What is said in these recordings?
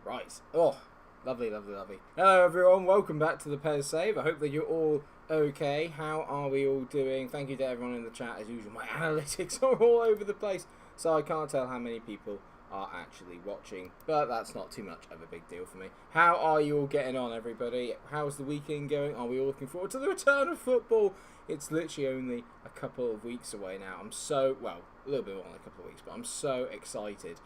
Right. Oh, lovely, lovely, lovely. Hello, everyone. Welcome back to the PES save. I hope that you're all okay. How are we all doing? Thank you to everyone in the chat. As usual, my analytics are all over the place, so I can't tell how many people are actually watching, but that's not too much of a big deal for me. How are you all getting on, everybody? How's the weekend going? Are we all looking forward to the return of football? It's literally only a couple of weeks away now. I'm so, well, a little bit more than a couple of weeks, but I'm so excited.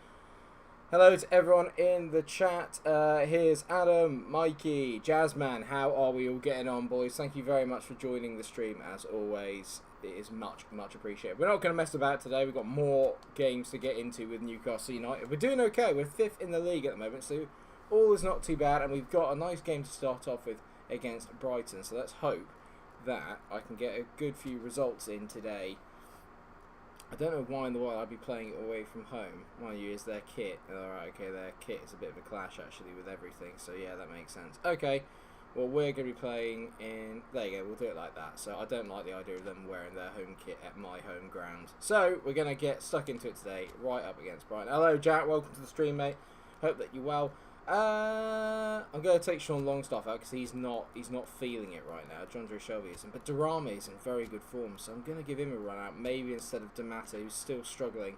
Hello to everyone in the chat. Here's Adam, Mikey, Jazzman. How are we all getting on, boys? Thank you very much for joining the stream, as always. It is much, much appreciated. We're not going to mess about today. We've got more games to get into with Newcastle United. We're doing okay. We're 5th in the league at the moment, so all is not too bad. And we've got a nice game to start off with against Brighton. So let's hope that I can get a good few results in today. I don't know why in the world I'd be playing it away from home. Mind you, is their kit. Alright, okay, their kit is a bit of a clash actually with everything. So yeah, that makes sense. Okay. Well, we're going to be playing in... There you go, we'll do it like that. So I don't like the idea of them wearing their home kit at my home ground. So we're going to get stuck into it today, right up against Brighton. Hello, Jack. Welcome to the stream, mate. Hope that you're well. I'm going to take Sean Longstaff out because he's not feeling it right now. John Drew Shelby isn't. But Durame is in very good form, so I'm going to give him a run out. Maybe instead of D'Amato, who's still struggling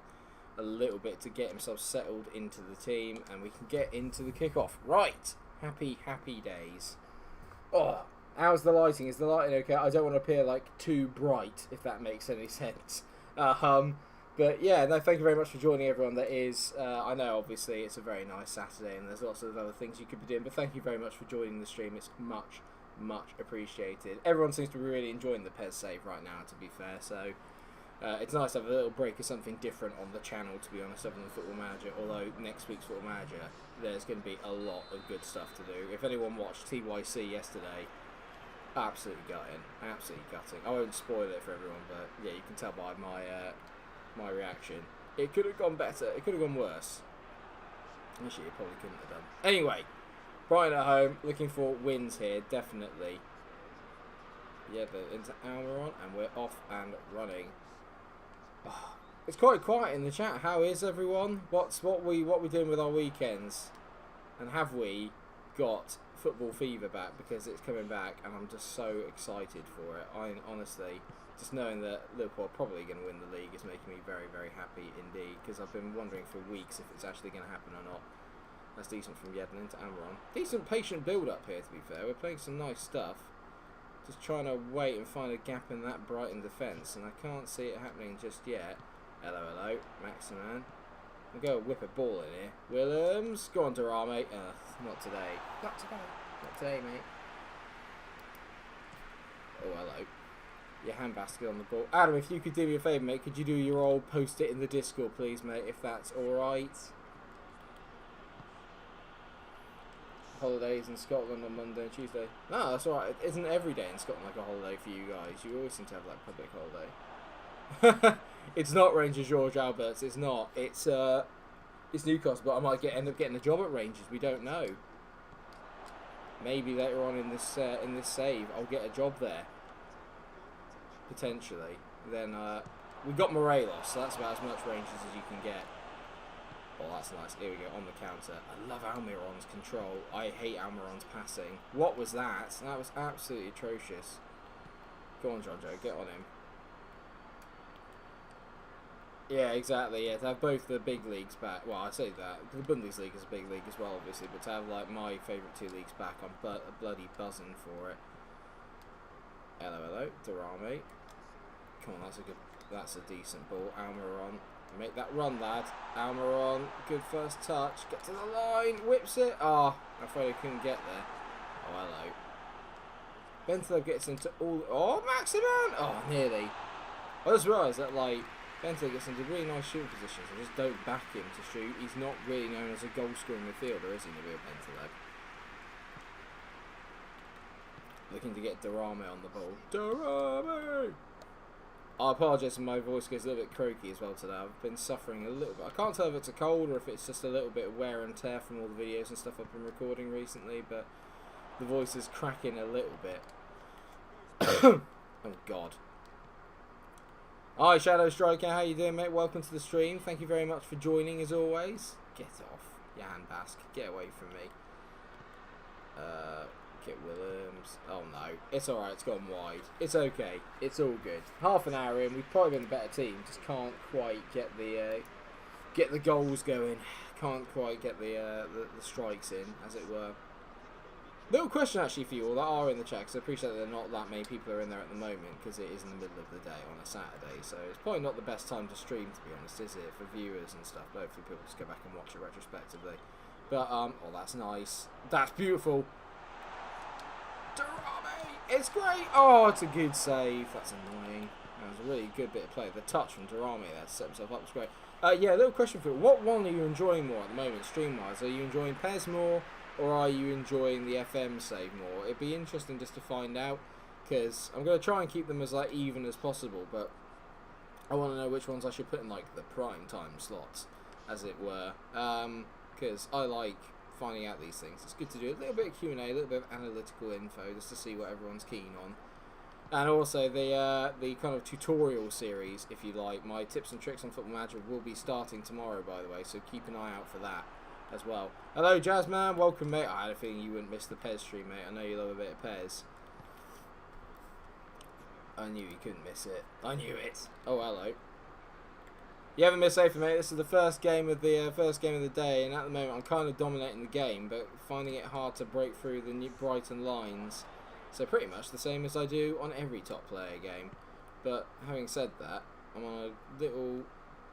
a little bit to get himself settled into the team. And we can get into the kickoff. Right. Happy, happy days. Oh, how's the lighting? Is the lighting okay? I don't want to appear like too bright, if that makes any sense. But yeah, no, thank you very much for joining, everyone. That is, I know obviously it's a very nice Saturday and there's lots of other things you could be doing, but thank you very much for joining the stream. It's much, much appreciated. Everyone seems to be really enjoying the PES save right now, to be fair, so it's nice to have a little break of something different on the channel, to be honest, other than Football Manager, although next week's Football Manager, there's going to be a lot of good stuff to do. If anyone watched TYC yesterday, absolutely gutting, absolutely gutting. I won't spoil it for everyone, but yeah, you can tell by my reaction. It could have gone better, it could have gone worse. Actually, it probably couldn't have done. Anyway, Brighton at home, looking for wins here, definitely. Yeah, but into Almiron, and we're off and running. Oh, it's quite quiet in the chat. How is everyone? What we doing with our weekends? And have we got football fever back? Because it's coming back, and I'm just so excited for it. I honestly, just knowing that Liverpool are probably going to win the league is making me very, very happy indeed. Because I've been wondering for weeks if it's actually going to happen or not. That's decent from Yedlin into Almiron. Decent patient build up here, to be fair. We're playing some nice stuff. Just trying to wait and find a gap in that Brighton defence, and I can't see it happening just yet. Hello, hello, Maximan. We'll go whip a ball in here. Willems, go on, Durame. Not today. Not today. Not today, mate. Oh, hello. Your handbasket on the ball. Adam, if you could do me a favour, mate, could you do your old post-it in the Discord, please, mate, if that's alright? Holidays in Scotland on Monday and Tuesday. No, that's alright. It isn't every day in Scotland like a holiday for you guys. You always seem to have like public holiday. It's not Rangers George Alberts. It's not. It's Newcastle, but I might end up getting a job at Rangers. We don't know. Maybe later on in this save, I'll get a job there. Potentially. Then we got Morelos, so that's about as much Rangers as you can get. Oh, that's nice. Here we go, on the counter. I love Almiron's control. I hate Almiron's passing. What was that? That was absolutely atrocious. Go on, Jojo, get on him. Yeah, exactly, yeah. To have both the big leagues back. Well, I say that. The Bundesliga is a big league as well, obviously. But to have, like, my favourite two leagues back, I'm bloody buzzing for it. Hello, hello. Durame. Come on, that's a decent ball. Almiron. Make that run, lad. Almiron, good first touch. Get to the line, whips it. Oh, I'm afraid I couldn't get there. Oh, hello. Bentaleb gets into all... Oh, Maximan! Oh, nearly. I just realised that, like, Bentaleb gets into really nice shooting positions. I just don't back him to shoot. He's not really known as a goal-scoring midfielder, is he, the real Bentaleb? Looking to get Durame on the ball. Durame! I apologise if my voice gets a little bit croaky as well today. I've been suffering a little bit. I can't tell if it's a cold or if it's just a little bit of wear and tear from all the videos and stuff I've been recording recently, but the voice is cracking a little bit. Oh, God. Hi, Shadow Striker. How you doing, mate? Welcome to the stream. Thank you very much for joining, as always. Get off. Jan Bask, get away from me. Kit Williams. Oh no, it's alright, it's gone wide. It's okay, it's all good. Half an hour in, we've probably been the better team, just can't quite get the goals going. Can't quite get the strikes in, as it were. Little question actually for you all that are in the chat, because I appreciate that not that many people are in there at the moment, because it is in the middle of the day on a Saturday, so it's probably not the best time to stream, to be honest, is it, for viewers and stuff, but hopefully people just go back and watch it retrospectively. But, oh, that's nice. That's beautiful. Durrami! It's great! Oh, it's a good save. That's annoying. That was a really good bit of play. The touch from Durrami there to set himself up was great. Yeah, a little question for you. What one are you enjoying more at the moment, stream-wise? Are you enjoying PES more, or are you enjoying the FM save more? It'd be interesting just to find out, because I'm going to try and keep them as like even as possible, but I want to know which ones I should put in like the prime time slots, as it were, because I like finding out these things. It's good to do a little bit of Q&A, a little bit of analytical info, just to see what everyone's keen on. And also the kind of tutorial series, if you like. My tips and tricks on Football Manager will be starting tomorrow, by the way, so keep an eye out for that as well. Hello, Jazzman. Welcome, mate. I had a feeling you wouldn't miss the PES stream, mate. I know you love a bit of PES. I knew you couldn't miss it. I knew it. Oh, hello. You haven't missed anything, mate. This is the first game of the day, and at the moment I'm kind of dominating the game, but finding it hard to break through the New Brighton lines. So pretty much the same as I do on every top player game. But having said that, I'm on a little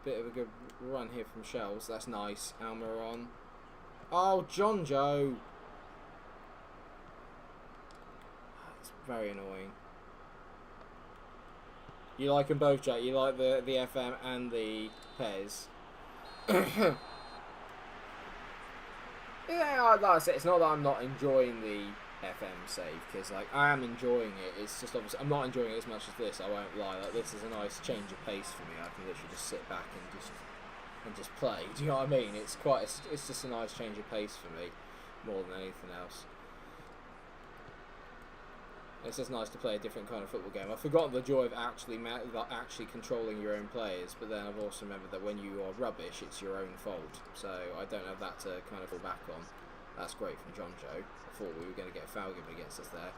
bit of a good run here from Shells. That's nice. Almiron. Oh, John Joe. It's very annoying. You like them both, Jack. You like the FM and the PES. Yeah, like I said, it's not that I'm not enjoying the FM save, because like I am enjoying it. It's just obviously I'm not enjoying it as much as this. I won't lie. Like this is a nice change of pace for me. I can literally just sit back and just play. Do you know what I mean? It's just a nice change of pace for me, more than anything else. It's just nice to play a different kind of football game. I've forgotten the joy of actually controlling your own players, but then I've also remembered that when you are rubbish, it's your own fault. So I don't have that to kind of fall back on. That's great from John Joe. I thought we were going to get a foul given against us there.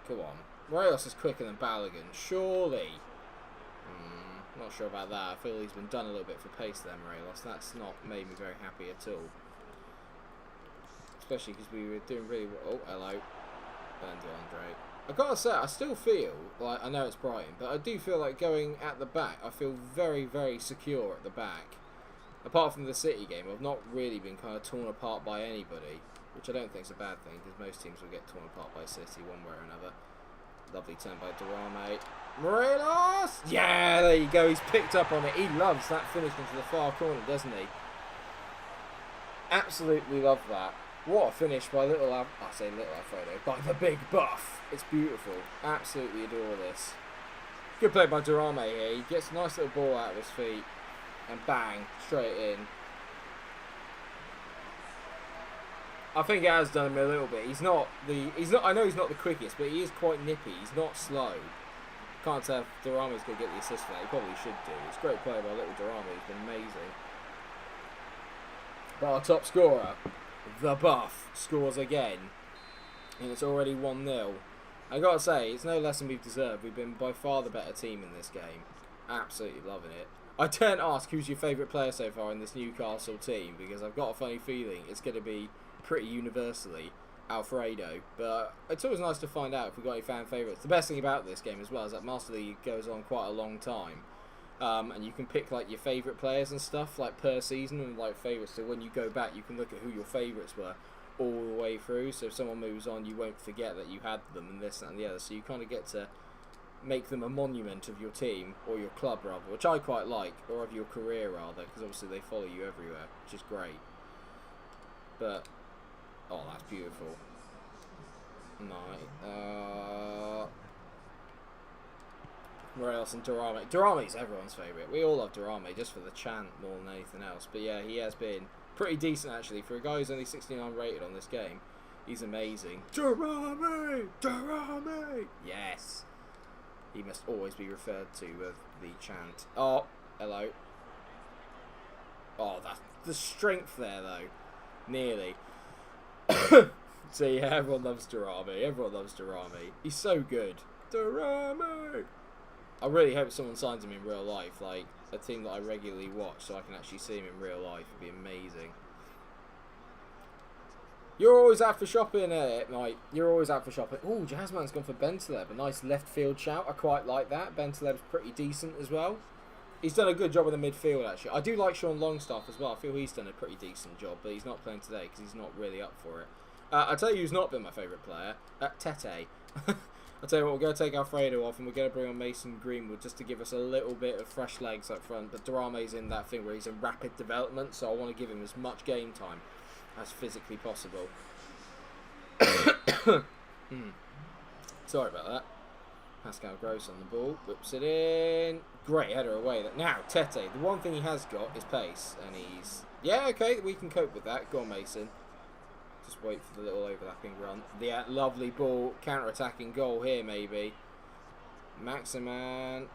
Come on. Morelos is quicker than Balogun, surely. Not sure about that. I feel he's been done a little bit for pace there, Morelos. That's not made me very happy at all. Especially because we were doing really well. Oh, hello. Andre. I've got to say, I still feel like, I know it's Brighton, but I do feel like going at the back, I feel very, very secure at the back. Apart from the City game, I've not really been kind of torn apart by anybody, which I don't think is a bad thing, because most teams will get torn apart by City one way or another. Lovely turn by Durrami. Morelos! Yeah, there you go, he's picked up on it. He loves that finish into the far corner, doesn't he? Absolutely love that. What a finish by Alfredo, by the big buff. It's beautiful. Absolutely adore this. Good play by Durrami here. He gets a nice little ball out of his feet. And bang, straight in. I think it has done him a little bit. I know he's not the quickest, but he is quite nippy. He's not slow. Can't tell if Durrami's going to get the assist for that. He probably should do. It's a great play by little Durrami. He's been amazing. But our top scorer, the Buff, scores again, and it's already 1-0. I gotta say, it's no less than we've deserved. We've been by far the better team in this game. Absolutely loving it. I turn to ask who's your favourite player so far in this Newcastle team, because I've got a funny feeling it's going to be pretty universally Alfredo. But it's always nice to find out if we've got any fan favourites. The best thing about this game as well is that Master League goes on quite a long time. And you can pick like your favourite players and stuff like per season and like favourites, so when you go back you can look at who your favourites were all the way through, so if someone moves on you won't forget that you had them and this, that and the other, so you kind of get to make them a monument of your team or your club rather, which I quite like, or of your career rather, because obviously they follow you everywhere, which is great. But oh, that's beautiful. Morelos and Durrami. Durrami's everyone's favourite. We all love Durrami just for the chant more than anything else. But yeah, he has been pretty decent actually. For a guy who's only 69 rated on this game, he's amazing. Durrami! Durrami! Yes! He must always be referred to with the chant. Oh, hello. Oh, the strength there, though. Nearly. So, yeah, everyone loves Durami. Everyone loves Durami. He's so good. Durami! I really hope someone signs him in real life. Like, a team that I regularly watch so I can actually see him in real life. It'd be amazing. You're always out for shopping, mate. You're always out for shopping. Oh, Jazzman's gone for Bentaleb. A nice left field shout. I quite like that. Bentaleb's pretty decent as well. He's done a good job in the midfield, actually. I do like Sean Longstaff as well. I feel he's done a pretty decent job, but he's not playing today because he's not really up for it. I'll tell you who's not been my favourite player. Tete. I'll tell you what, we're going to take Alfredo off and we're going to bring on Mason Greenwood just to give us a little bit of fresh legs up front. But Durame's in that thing where he's in rapid development, so I want to give him as much game time as physically possible. Sorry about that. Pascal Gross on the ball, whips it in. Great header away. Now, Tete, the one thing he has got is pace, and he's... Yeah, okay, we can cope with that. Go on, Mason. Just wait for the little overlapping run. The lovely ball, counter-attacking goal here, maybe. Maximan.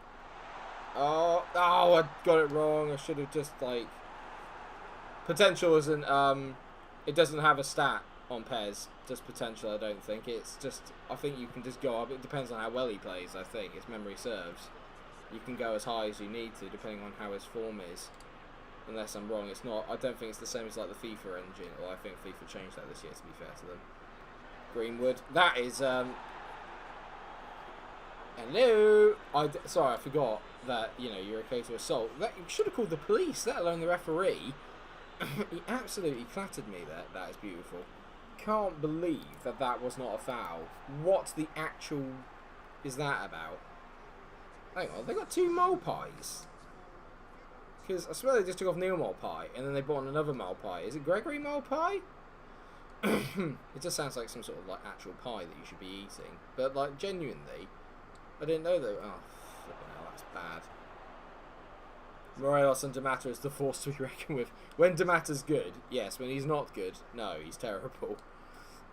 Oh, I got it wrong. I should have just, like... Potential isn't... It doesn't have a stat on PES. Just potential, I don't think. It's just... I think you can just go up. It depends on how well he plays, I think. If memory serves. You can go as high as you need to, depending on how his form is. Unless I'm wrong, it's not. I don't think it's the same as like the FIFA engine. Well, I think FIFA changed that this year, to be fair to them. Greenwood. That is... Hello! Sorry, I forgot that, you know, you're okay to assault. That, you should have called the police, let alone the referee. He absolutely clattered me there. That is beautiful. Can't believe that that was not a foul. What the actual is that about? Hang on, they got 2 Malpies. Because I swear they just took off Neil Malpie and then they bought on another Malpie. Is it Gregory Malpie? It just sounds like some sort of like actual pie that you should be eating. But like genuinely, I didn't know that. Oh, flipping hell, that's bad. Morelos and Damata is the force to be reckoned with. When Damata's good, yes. When he's not good, no, he's terrible.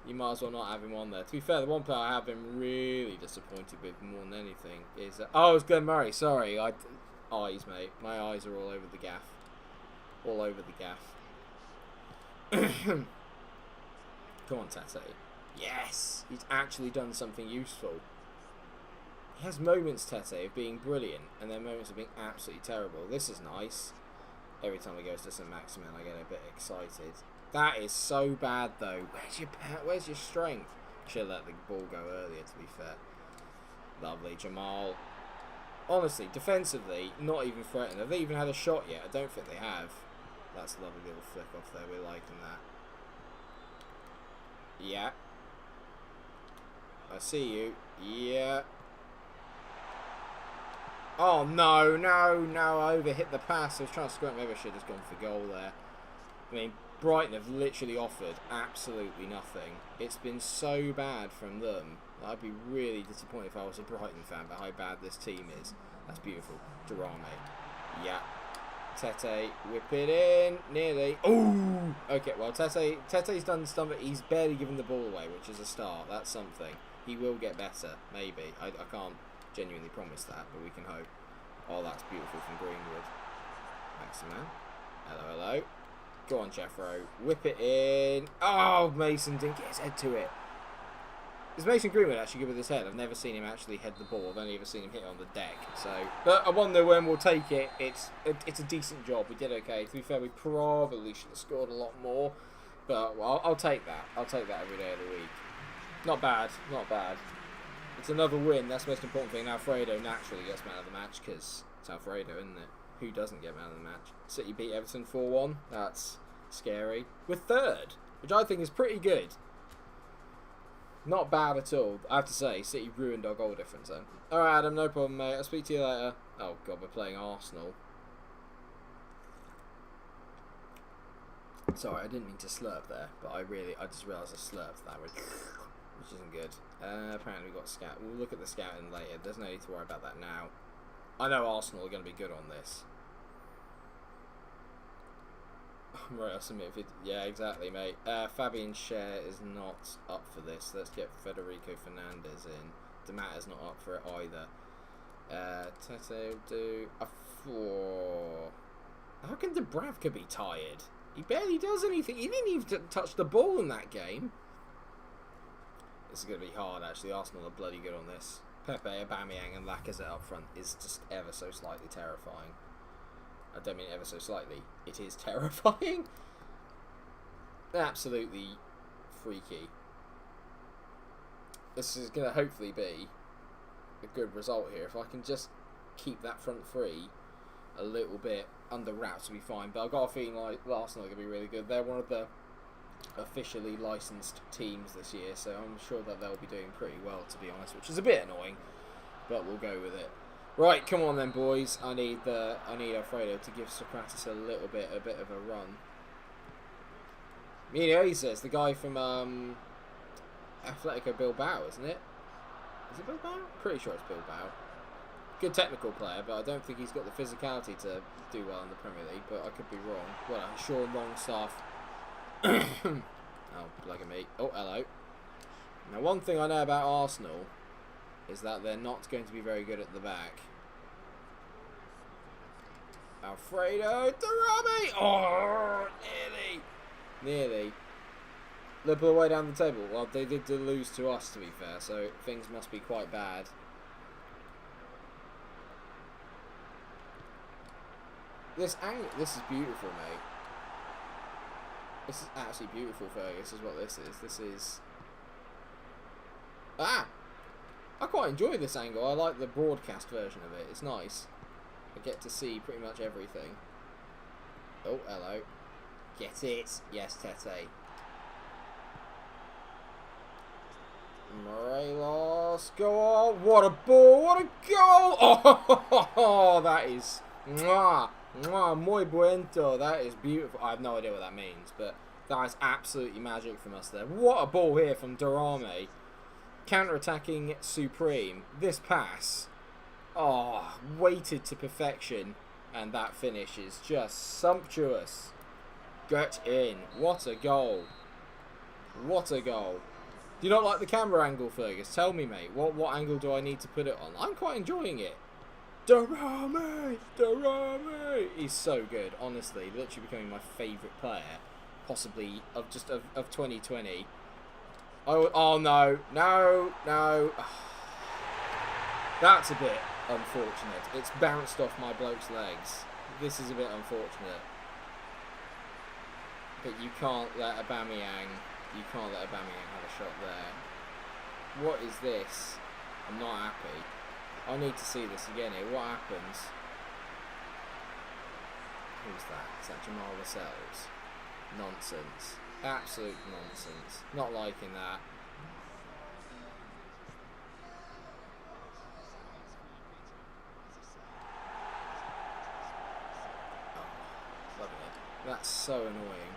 You might as well not have him on there. To be fair, the one player I have been really disappointed with more than anything is... oh, it's Glenn Murray. Sorry. Eyes, mate. My eyes are all over the gaff. All over the gaff. Come on, Tete. Yes! He's actually done something useful. He has moments, Tete, of being brilliant, and then moments of being absolutely terrible. This is nice. Every time he goes to St. Maximin, I get a bit excited. That is so bad, though. Where's your strength? Should have let the ball go earlier, to be fair. Lovely, Jamal. Honestly, defensively, not even threatened. Have they even had a shot yet? I don't think they have. That's a lovely little flick off there. We're liking that. Yeah. I see you. Yeah. Oh, no, no, no. I overhit the pass. I was trying to squint. Maybe I should have just gone for goal there. I mean, Brighton have literally offered absolutely nothing. It's been so bad from them. I'd be really disappointed if I was a Brighton fan about how bad this team is. That's beautiful. Durame. Yeah. Tete, whip it in. Nearly. Ooh! Okay, well, Tete's done stuff. He's barely given the ball away, which is a start. That's something. He will get better, maybe. I can't genuinely promise that, but we can hope. Oh, that's beautiful from Greenwood. Maximan. Hello, hello. Go on, Jeffro. Whip it in. Oh, Mason didn't get his head to it. Is Mason Greenwood actually good with his head? I've never seen him actually head the ball. I've only ever seen him hit it on the deck. So, but I wonder when we'll take it. It's a decent job. We did okay. To be fair, we probably should have scored a lot more. But well, I'll take that. I'll take that every day of the week. Not bad. Not bad. It's another win. That's the most important thing. Alfredo naturally gets man of the match because it's Alfredo, isn't it? Who doesn't get man of the match? City beat Everton 4-1. That's scary. We're third, which I think is pretty good. Not bad at all. I have to say, City ruined our goal difference then. Alright, Adam, no problem, mate. I'll speak to you later. Oh, God, we're playing Arsenal. Sorry, I didn't mean to slurp there, but I just realised I slurped that, which isn't good. Apparently we got scout. We'll look at the scouting later. There's no need to worry about that now. I know Arsenal are going to be good on this. Right, I'll submit. Yeah, exactly, mate. Fabian Schär is not up for this. Let's get Federico Fernandez in. Damata's not up for it either. Tete will do. How can Dubravka be tired? He barely does anything. He didn't even touch the ball in that game. This is going to be hard, actually. Arsenal are bloody good on this. Pepe, Aubameyang and Lacazette up front is just ever so slightly terrifying. I don't mean ever so slightly. It is terrifying. Absolutely freaky. This is going to hopefully be a good result here. If I can just keep that front three a little bit under wraps, will be fine. But I've got a feeling like Arsenal are going to be really good. They're one of the officially licensed teams this year, so I'm sure that they'll be doing pretty well, to be honest, which is a bit annoying, but we'll go with it. Right, come on then, boys. I need Alfredo to give Socrates a bit of a run. Menezes, the guy from Atletico Bilbao, isn't it? Is it Bilbao? Pretty sure it's Bilbao. Good technical player, but I don't think he's got the physicality to do well in the Premier League, but I could be wrong. Well, I'm sure Longstaff. Oh, bloody me. Oh, hello. Now, one thing I know about Arsenal is that they're not going to be very good at the back. Alfredo Darami! Oh, nearly. Liverpool way down the table. Well, they did lose to us, to be fair, so things must be quite bad. This angle, this is beautiful, mate. This is absolutely beautiful, Fergus, is what this is. This is... Ah! I quite enjoy this angle. I like the broadcast version of it. It's nice. I get to see pretty much everything. Oh, hello. Get it. Yes, Tete. Morelos. Go on. What a ball. What a goal. Oh, that is... Mwah. Mwah, muy bueno. That is beautiful. I have no idea what that means, but that is absolutely magic from us there. What a ball here from Darame. Counter-attacking supreme. This pass. Oh, weighted to perfection. And that finish is just sumptuous. Get in. What a goal. What a goal. Do you not like the camera angle, Fergus? Tell me, mate. What angle do I need to put it on? I'm quite enjoying it. Darame! Darame! He's so good, honestly. Literally becoming my favourite player, possibly of 2020. Oh no, no. That's a bit unfortunate. It's bounced off my bloke's legs. This is a bit unfortunate. But you can't let Aubameyang have a shot there. What is this? I'm not happy. I need to see this again here. What happens? Who's that? Is that Jamal Lascelles? Nonsense. Absolute nonsense. Not liking that. Oh, loving it. That's so annoying.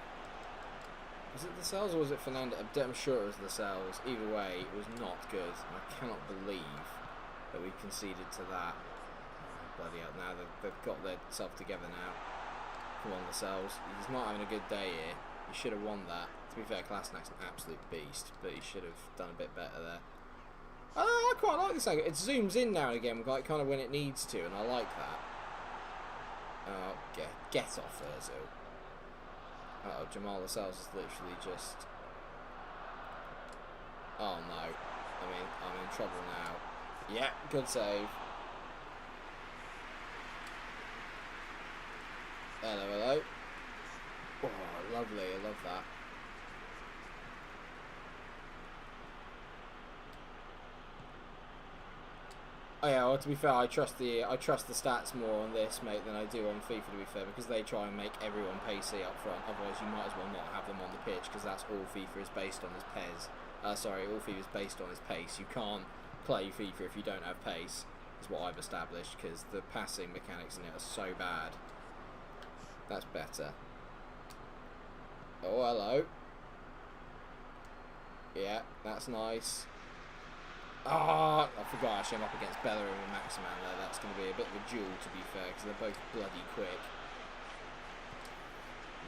Was it Lascelles or was it Fernando? I'm sure it was Lascelles. Either way, it was not good. I cannot believe that we conceded to that. Bloody hell, now they've got their self together now. Come on, Lascelles. He's not having a good day here. He should have won that. To be fair, Klasnak's an absolute beast, but he should have done a bit better there. I quite like this angle. It zooms in now and again, like kind of when it needs to, and I like that. Oh, get off Ozil. Uh-oh, Jamal Lascelles is literally just... Oh no. I'm in trouble now. Yeah, good save. Hello. Oh, lovely. I love that. Oh yeah, well, to be fair, I trust the stats more on this, mate, than I do on FIFA, to be fair, because they try and make everyone pacey up front. Otherwise, you might as well not have them on the pitch, because that's all FIFA is based on is PES. All FIFA is based on is pace. You can't play FIFA if you don't have pace, is what I've established, because the passing mechanics in it are so bad. That's better. Oh, hello. Yeah, that's nice. Ah, I forgot actually I'm up against Bellerin and Maximan there. That's going to be a bit of a duel, to be fair, because they're both bloody quick.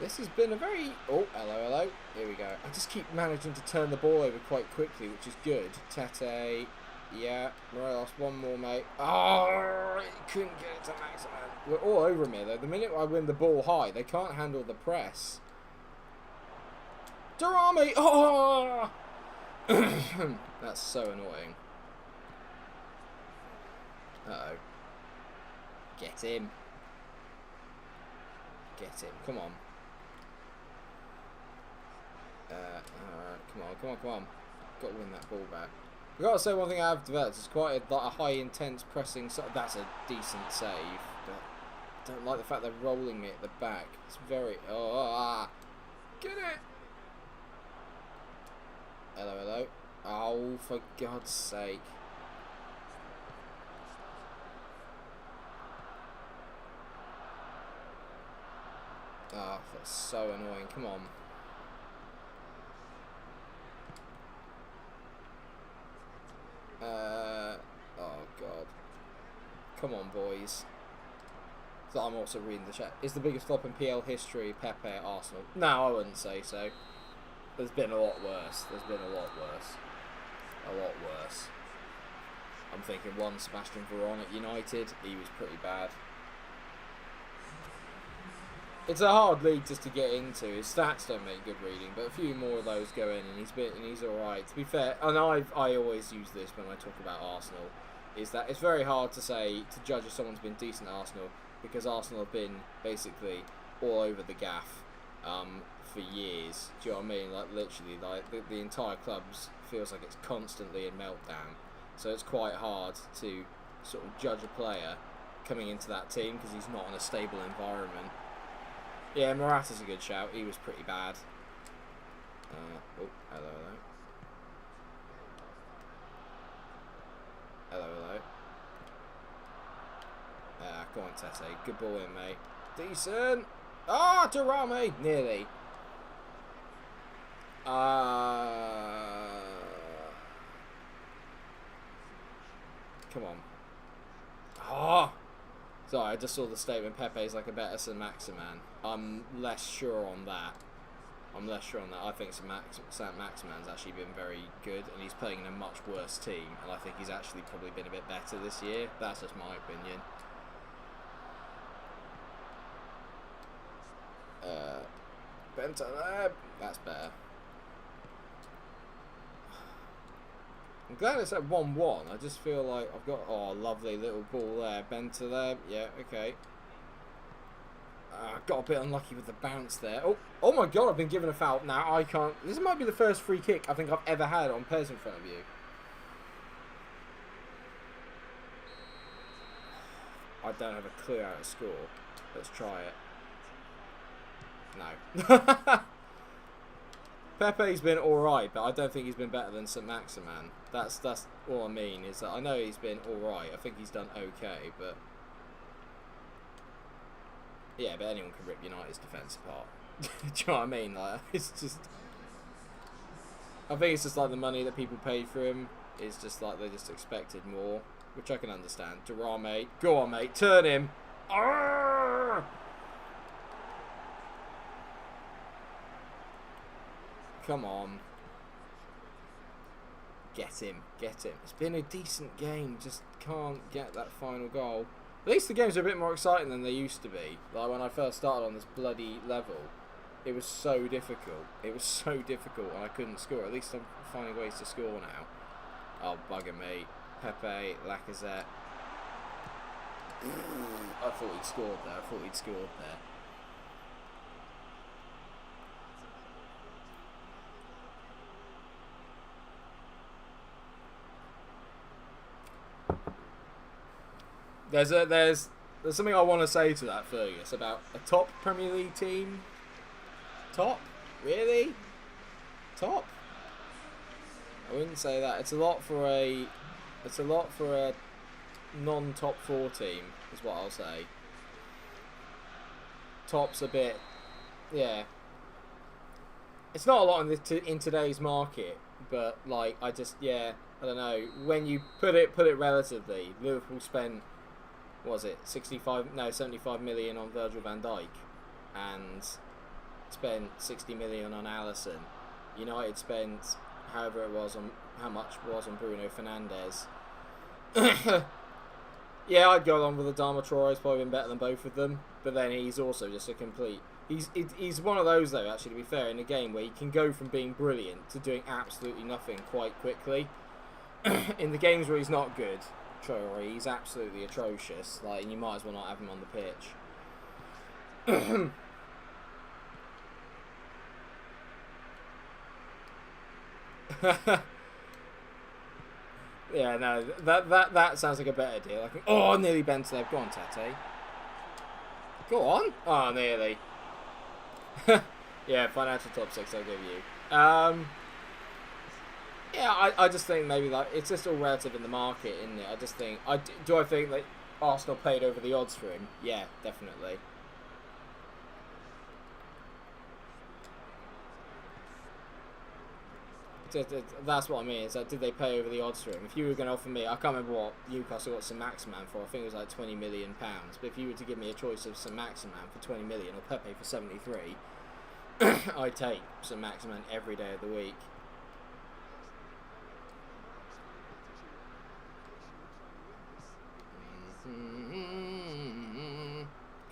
This has been a very... Oh, hello. Here we go. I just keep managing to turn the ball over quite quickly, which is good. Tete. Yeah. Morelos, one more, mate. Oh, couldn't get it to Maximan. We're all over him here, though. The minute I win the ball high, they can't handle the press. Durrami! Oh! That's so annoying. Uh-oh. Get him. Get him. Come on. Come on. Got to win that ball back. I've got to say one thing I've developed is quite a high intense pressing. That's a decent save, but I don't like the fact they're rolling me at the back. It's very get it. Hello. Oh, for God's sake. Oh, that's so annoying. Come on. Oh God. Come on, boys. So I'm also reading the chat. Is the biggest flop in PL history Pepe at Arsenal? No, I wouldn't say so. There's been a lot worse. A lot worse. I'm thinking one Sebastian Veron at United. He was pretty bad. It's a hard league just to get into. His stats don't make good reading, but a few more of those go in, and he's all right. To be fair, and I always use this when I talk about Arsenal, is that it's very hard to judge if someone's been decent at Arsenal, because Arsenal have been basically all over the gaff for years. Do you know what I mean? Like literally, like the entire club feels like it's constantly in meltdown. So it's quite hard to sort of judge a player coming into that team because he's not in a stable environment. Yeah, Morata's a good shout. He was pretty bad. Oh, hello. Go on, Tete. Good ball in, mate. Decent. Ah, Durrami. Nearly. Come on. Ah. Sorry, I just saw the statement Pepe's like a better St. Maximan. I'm less sure on that. I think St. Maximan's actually been very good, and he's playing in a much worse team, and I think he's actually probably been a bit better this year. That's just my opinion. Bentaleb. That's better. I'm glad it's at 1-1. I just feel like I've got... Oh, lovely little ball there. Bentaleb. Yeah, okay. Got a bit unlucky with the bounce there. Oh my God, I've been given a foul. Now I can't... This might be the first free kick I think I've ever had on PES in front of you. I don't have a clue how to score. Let's try it. No. Pepe's been alright, but I don't think he's been better than St. Maximan. That's all I mean, is that I know he's been alright. I think he's done okay, but... Yeah, but anyone can rip United's defence apart. Do you know what I mean? Like, it's just... I think it's just like the money that people paid for him is just like they just expected more, which I can understand. Durrami, go on, mate, turn him. Arrgh! Come on. Get him. It's been a decent game, just can't get that final goal. At least the games are a bit more exciting than they used to be. Like when I first started on this bloody level, it was so difficult. And I couldn't score. At least I'm finding ways to score now. Oh, bugger me. Pepe, Lacazette. I thought he'd scored there. There's something I want to say to that, Fergus, about a top Premier League team. Top? Really? Top? I wouldn't say that. It's a lot for a non-top 4 team, is what I'll say. Top's a bit, yeah. It's not a lot in today's market, but like I don't know. When you put it relatively, Liverpool spent, what was it, 75 million on Virgil van Dijk and spent 60 million on Alisson. United spent how much was on Bruno Fernandes. Yeah, I'd go along with Adama. Traore's probably been better than both of them, but then he's also just a complete He's one of those, though, actually, to be fair, in a game where he can go from being brilliant to doing absolutely nothing quite quickly. In the games where he's not good, Traore, he's absolutely atrocious. Like, and you might as well not have him on the pitch. Yeah, no, that sounds like a better deal. Oh, nearly bent there. Go on, Tete. Go on. Oh, nearly. Yeah, financial top 6 I'll give you. Yeah, I just think maybe like it's just all relative in the market, isn't it? I just think I think that Arsenal paid over the odds for him. Yeah, definitely. That's what I mean. Is that did they pay over the odds for him? If you were going to offer me, I can't remember what Newcastle got St Maximan for. I think it was like £20 million. But if you were to give me a choice of St Maximan for 20 million or Pepe for 73, I'd take St Maximan every day of the week.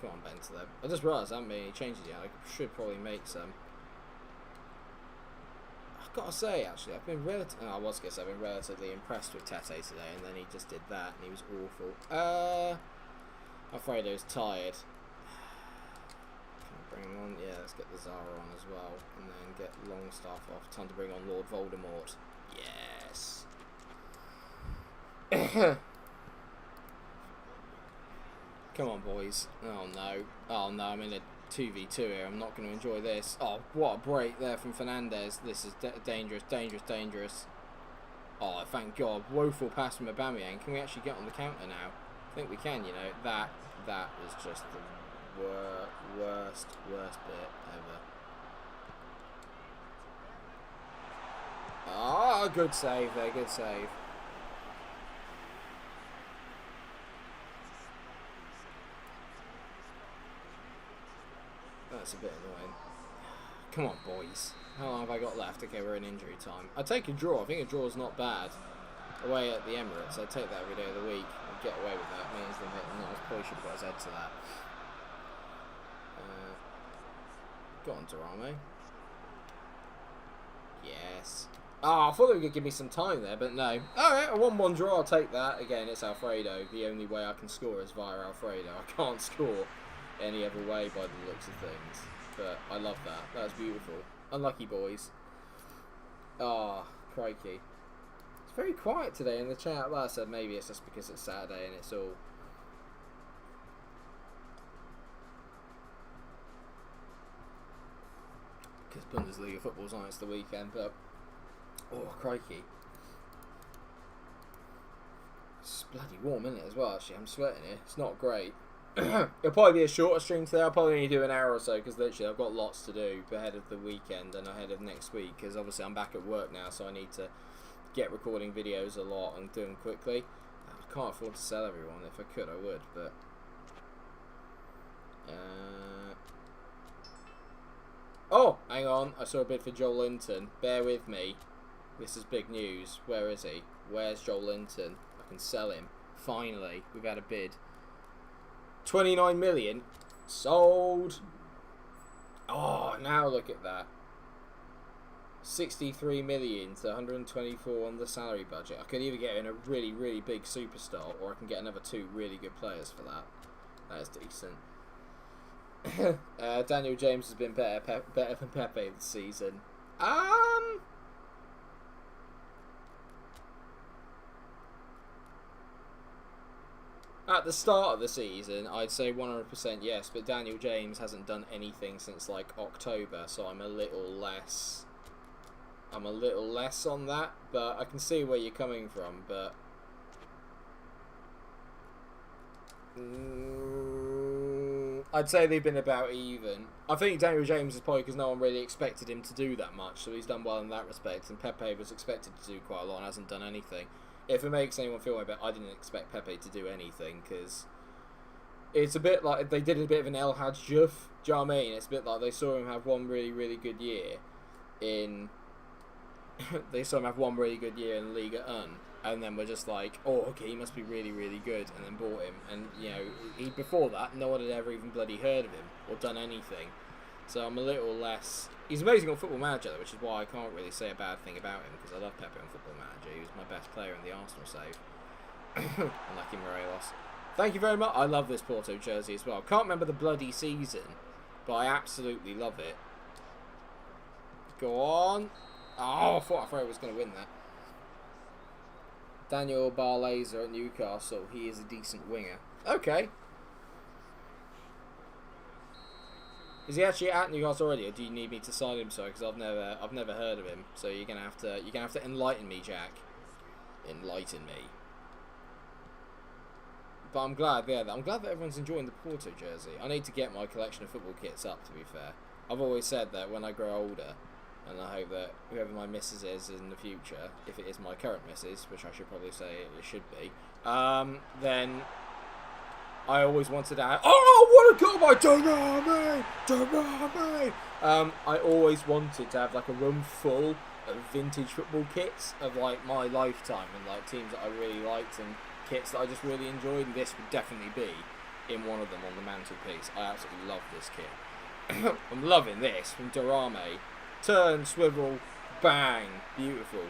Come on, Bentley. I just realised I haven't made any changes yet. I should probably make some. I've got to say, actually, I've been relatively impressed with Tete today, and then he just did that, and he was awful. Alfredo's tired. Can I bring him on? Yeah, let's get the Zara on as well, and then get Longstaff off. Time to bring on Lord Voldemort. Yes. Come on, boys. Oh no. Oh no, I'm in a 2v2 here. I'm not going to enjoy this. Oh, what a break there from Fernandez. This is dangerous, dangerous, dangerous. Oh, thank God. Woeful pass from Aubameyang. Can we actually get on the counter now? I think we can, you know. That was just the worst bit ever. Oh, good save there. Good save. That's a bit annoying. Come on, boys. How long have I got left? Okay, we're in injury time. I'd take a draw. I think a draw is not bad. Away at the Emirates, I'd take that every day of the week. I'd get away with that. Means that probably should have got his head to that. Go on, Durame. Yes. Oh, I thought they were going to give me some time there, but no. Alright, a 1-1 draw, I'll take that. Again, it's Alfredo. The only way I can score is via Alfredo. I can't score any other way by the looks of things. But I love that. That's beautiful. Unlucky boys. Ah, crikey. It's very quiet today in the chat. Like I said, maybe it's just because it's Saturday and it's all... because Bundesliga football's on, it's the weekend, but... oh, crikey. It's bloody warm, isn't it, as well, actually? I'm sweating here. It's not great. It'll probably be a shorter stream today. I'll probably only do an hour or so because literally I've got lots to do ahead of the weekend and ahead of next week because obviously I'm back at work now, so I need to get recording videos a lot and do them quickly. I can't afford to sell everyone. If I could, I would, but... oh, hang on. I saw a bid for Joel Linton. Bear with me. This is big news. Where is he? Where's Joel Linton? I can sell him. Finally, we've had a bid. 29 million. Sold. Oh, now look at that. 63 million to 124 on the salary budget. I could either get in a really, really big superstar or I can get another 2 really good players for that. That is decent. Daniel James has been better than Pepe this season. At the start of the season, I'd say 100% yes, but Daniel James hasn't done anything since like October, so I'm a little less on that, but I can see where you're coming from, but I'd say they've been about even. I think Daniel James is probably because no one really expected him to do that much, so he's done well in that respect, and Pepe was expected to do quite a lot and hasn't done anything. If it makes anyone feel any better, I didn't expect Pepe to do anything because it's a bit like they did a bit of an El Hadj Diouf. Do you know what I mean? It's a bit like they saw him have one really, really good year in. They saw him have one really good year in Liga 1, and then we're just like, oh, okay, he must be really, really good, and then bought him. And you know, before that, no one had ever even bloody heard of him or done anything. So I'm a little less... He's amazing on Football Manager, though, which is why I can't really say a bad thing about him, because I love Pepe on Football Manager. He was my best player in the Arsenal save. Unlucky Morelos. Thank you very much. I love this Porto jersey as well. Can't remember the bloody season, but I absolutely love it. Go on. Oh, I thought Afro was going to win that. Daniel Barlaser at Newcastle. He is a decent winger. Okay. Is he actually at Newcastle already, or do you need me to sign him? Sorry, because I've never heard of him. So you're gonna have to enlighten me, Jack. Enlighten me. But I'm glad, yeah, I'm glad that everyone's enjoying the Porto jersey. I need to get my collection of football kits up, to be fair. I've always said that when I grow older, and I hope that whoever my missus is in the future, if it is my current missus, which I should probably say it should be, then I always wanted to have... Oh, what a goal by Darame! Darame! I always wanted to have like a room full of vintage football kits of like my lifetime and like teams that I really liked and kits that I just really enjoyed, and this would definitely be in one of them on the mantelpiece. I absolutely love this kit. I'm loving this from Darame. Turn, swivel, bang, beautiful.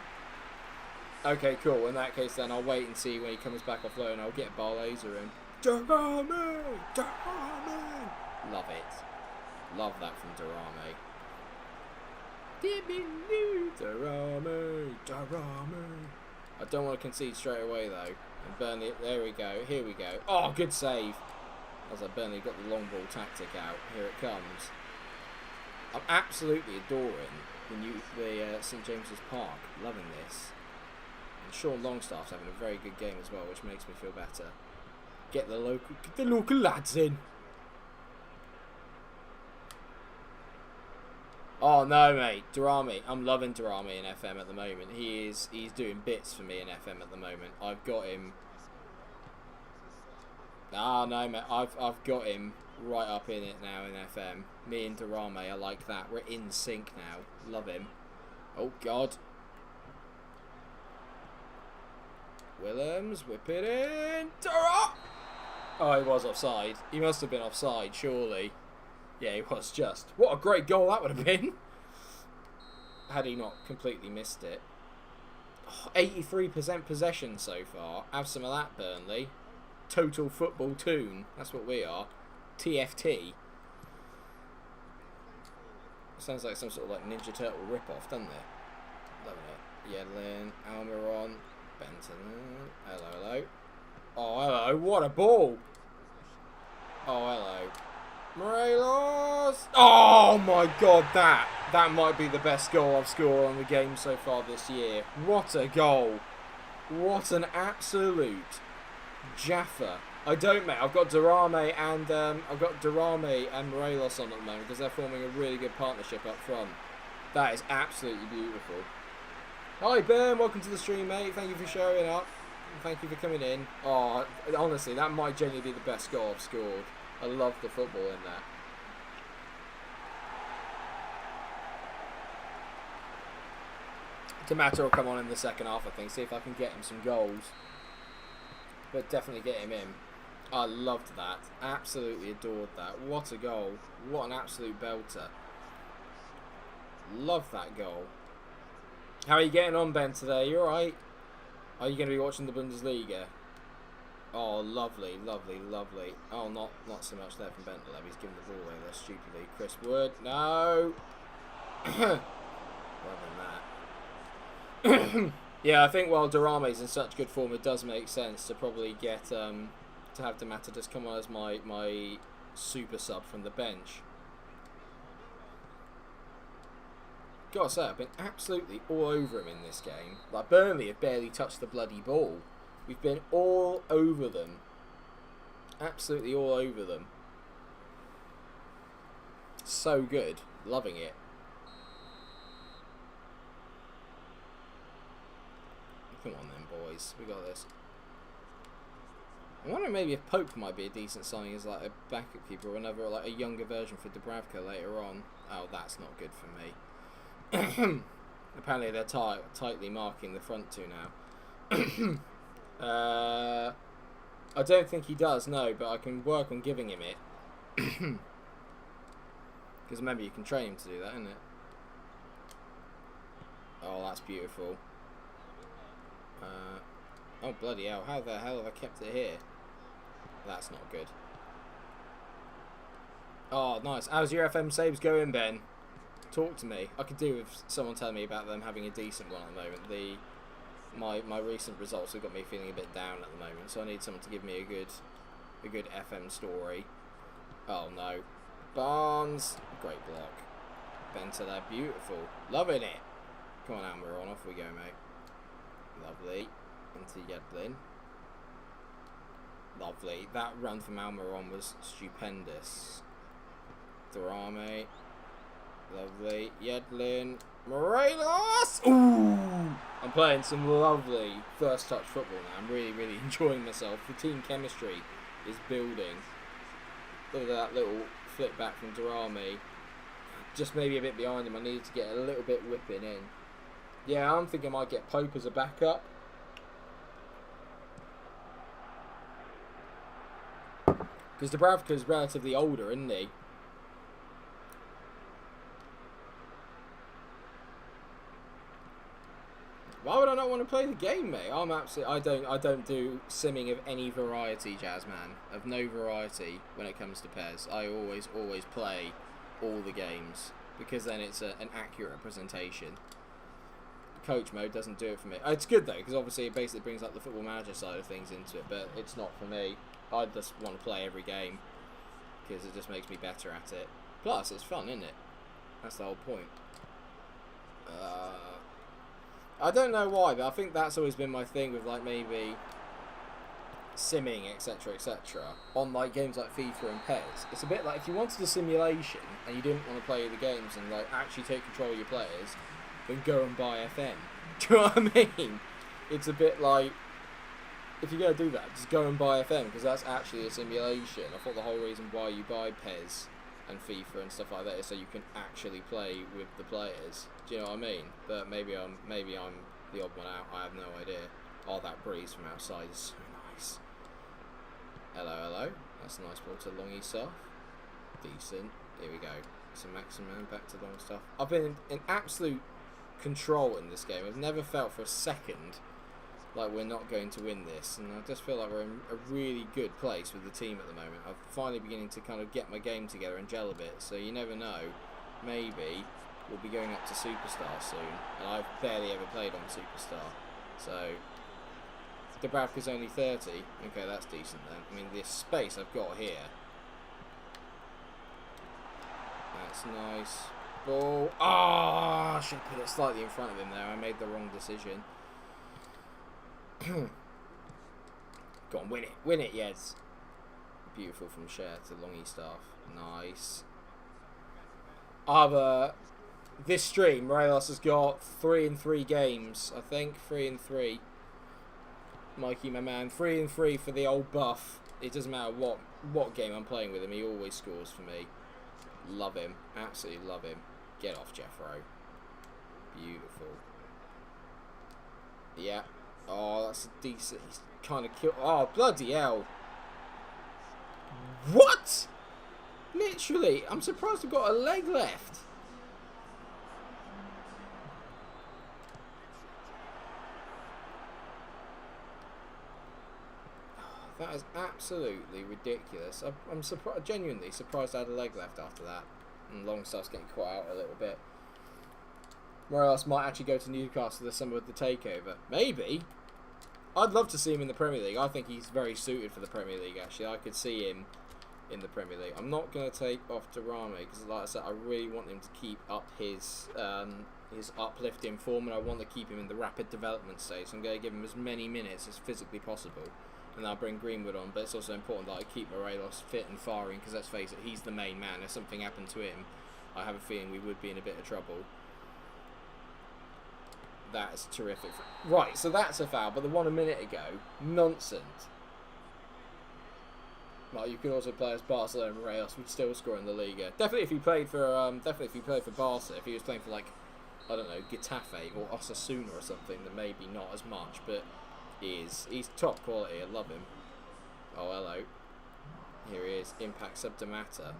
Okay, cool. In that case, then I'll wait and see when he comes back off loan. I'll get Barlaser in. Darame, Darame. Love it. Love that from Darame. Darame, Darame. I don't want to concede straight away though. And Burnley, there we go. Here we go. Oh, good save. I was like, Burnley got the long ball tactic out. Here it comes. I'm absolutely adoring the St James's Park. Loving this. And Sean Longstaff's having a very good game as well, which makes me feel better. Get the local lads in. Oh no, mate, Darame. I'm loving Darame in FM at the moment. He's doing bits for me in FM at the moment. I've got him. Ah no, mate, I've got him right up in it now in FM. Me and Darame, I like that. We're in sync now. Love him. Oh God. Willems, whip it in. Darame! Oh, he was offside. He must have been offside, surely. Yeah, he was just. What a great goal that would have been. Had he not completely missed it. 83% possession so far. Have some of that, Burnley. Total Football Toon. That's what we are. TFT. Sounds like some sort of like Ninja Turtle rip-off, doesn't it? Loving it. Yedlin, Almiron, Benton. Hello, hello. Oh, hello. What a ball. Oh, hello. Morelos! Oh my God, that might be the best goal I've scored on the game so far this year. What a goal! What an absolute Jaffa. I don't, mate. I've got Darame and Morelos on at the moment because they're forming a really good partnership up front. That is absolutely beautiful. Hi Ben, welcome to the stream, mate. Thank you for showing up. Thank you for coming in. Oh, honestly, that might genuinely be the best goal I've scored. I love the football in that. Tomato will come on in the second half, I think. See if I can get him some goals. But definitely get him in. I loved that. Absolutely adored that. What a goal. What an absolute belter. Love that goal. How are you getting on, Ben, today? You alright? Are you going to be watching the Bundesliga? Oh, lovely, lovely, lovely. Oh, not so much there from Bentley. He's giving the ball away there stupidly. Chris Wood, no. Loving that. Yeah, I think while Darame's in such good form, it does make sense to probably get to have Damata just come on as my super sub from the bench. Gotta say, I've been absolutely all over him in this game. Like, Burnley have barely touched the bloody ball. We've been all over them. Absolutely all over them. So good. Loving it. Come on then, boys. We got this. I'm wondering maybe if Pope might be a decent signing as like a backup keeper or another, like a younger version for Dubravka later on. Oh, that's not good for me. Apparently they're tightly marking the front two now. I don't think he does, no, but I can work on giving him it. Because remember, you can train him to do that, isn't it? Oh, that's beautiful. Oh, bloody hell. How the hell have I kept it here? That's not good. Oh, nice. How's your FM saves going, Ben? Talk to me. I could do with someone telling me about them having a decent one at the moment. My recent results have got me feeling a bit down at the moment, so I need someone to give me a good FM story. Oh no. Barnes, great block. Benteler, beautiful. Loving it. Come on, Almiron, off we go, mate. Lovely. Into Yedlin. Lovely. That run from Almiron was stupendous. Durame. Lovely. Yedlin. Morelos! Ooh! I'm playing some lovely first touch football now. I'm really, really enjoying myself. The team chemistry is building. Look at that little flip back from Durame. Just maybe a bit behind him. I needed to get a little bit whipping in. Yeah, I'm thinking I might get Pope as a backup. Because Dubravka's relatively older, isn't he? Why would I not want to play the game, mate? I don't do simming of any variety, Jazzman. Of no variety when it comes to PES. I always play all the games because then it's an accurate representation. Coach mode doesn't do it for me. It's good though, because obviously it basically brings up the football manager side of things into it, but it's not for me. I just want to play every game because it just makes me better at it. Plus, it's fun, isn't it? That's the whole point. I don't know why, but I think that's always been my thing with like maybe simming, etc., on like games like FIFA and PES. It's a bit like if you wanted a simulation and you didn't want to play the games and like actually take control of your players, then go and buy FM. Do you know what I mean? It's a bit like, if you're going to do that, just go and buy FM, because that's actually a simulation. I thought the whole reason why you buy PES and FIFA and stuff like that is so you can actually play with the players. Do you know what I mean? But maybe I'm the odd one out. I have no idea. Oh, that breeze from outside is so nice. Hello. That's a nice ball to long stuff. Decent. Here we go. Some maximum back to long stuff. I've been in absolute control in this game. I've never felt for a second like we're not going to win this, and I just feel like we're in a really good place with the team at the moment. I'm finally beginning to kind of get my game together and gel a bit, so you never know, maybe we'll be going up to Superstar soon, and I've barely ever played on Superstar, so Dubravka's only 30, okay, that's decent then. I mean, this space I've got here, that's nice. Ball, I should have put it slightly in front of him there, I made the wrong decision. Go on, win it, yes. Beautiful from Cher to Longy Staff. Nice. This stream, Morelos has got 3 in 3 games, I think. 3 in 3. Mikey, my man, 3 in 3 for the old buff. It doesn't matter what game I'm playing with him, he always scores for me. Love him, absolutely love him. Get off, Jeffro. Beautiful. Yeah. Oh, that's a decent. He's kind of killed. Oh, bloody hell. What? Literally, I'm surprised we've got a leg left. That is absolutely ridiculous. I'm surprised, genuinely surprised I had a leg left after that. And Longstaff's getting caught out a little bit. Morelos might actually go to Newcastle this summer with the takeover. Maybe. I'd love to see him in the Premier League. I think he's very suited for the Premier League, actually. I could see him in the Premier League. I'm not going to take off Durame because, like I said, I really want him to keep up his uplifting form, and I want to keep him in the rapid development stage. So I'm going to give him as many minutes as physically possible, and I'll bring Greenwood on. But it's also important that I keep Morelos fit and firing because, let's face it, he's the main man. If something happened to him, I have a feeling we would be in a bit of trouble. That's terrific. Right, so that's a foul, but the one a minute ago, nonsense. Well, you could also play as Barcelona and Morelos would still score in the Liga. Definitely if he played for Barca, if he was playing for like, I don't know, Getafe or Osasuna or something, then maybe not as much, but he's top quality. I love him. Oh, hello. Here he is. Impact Subdamata.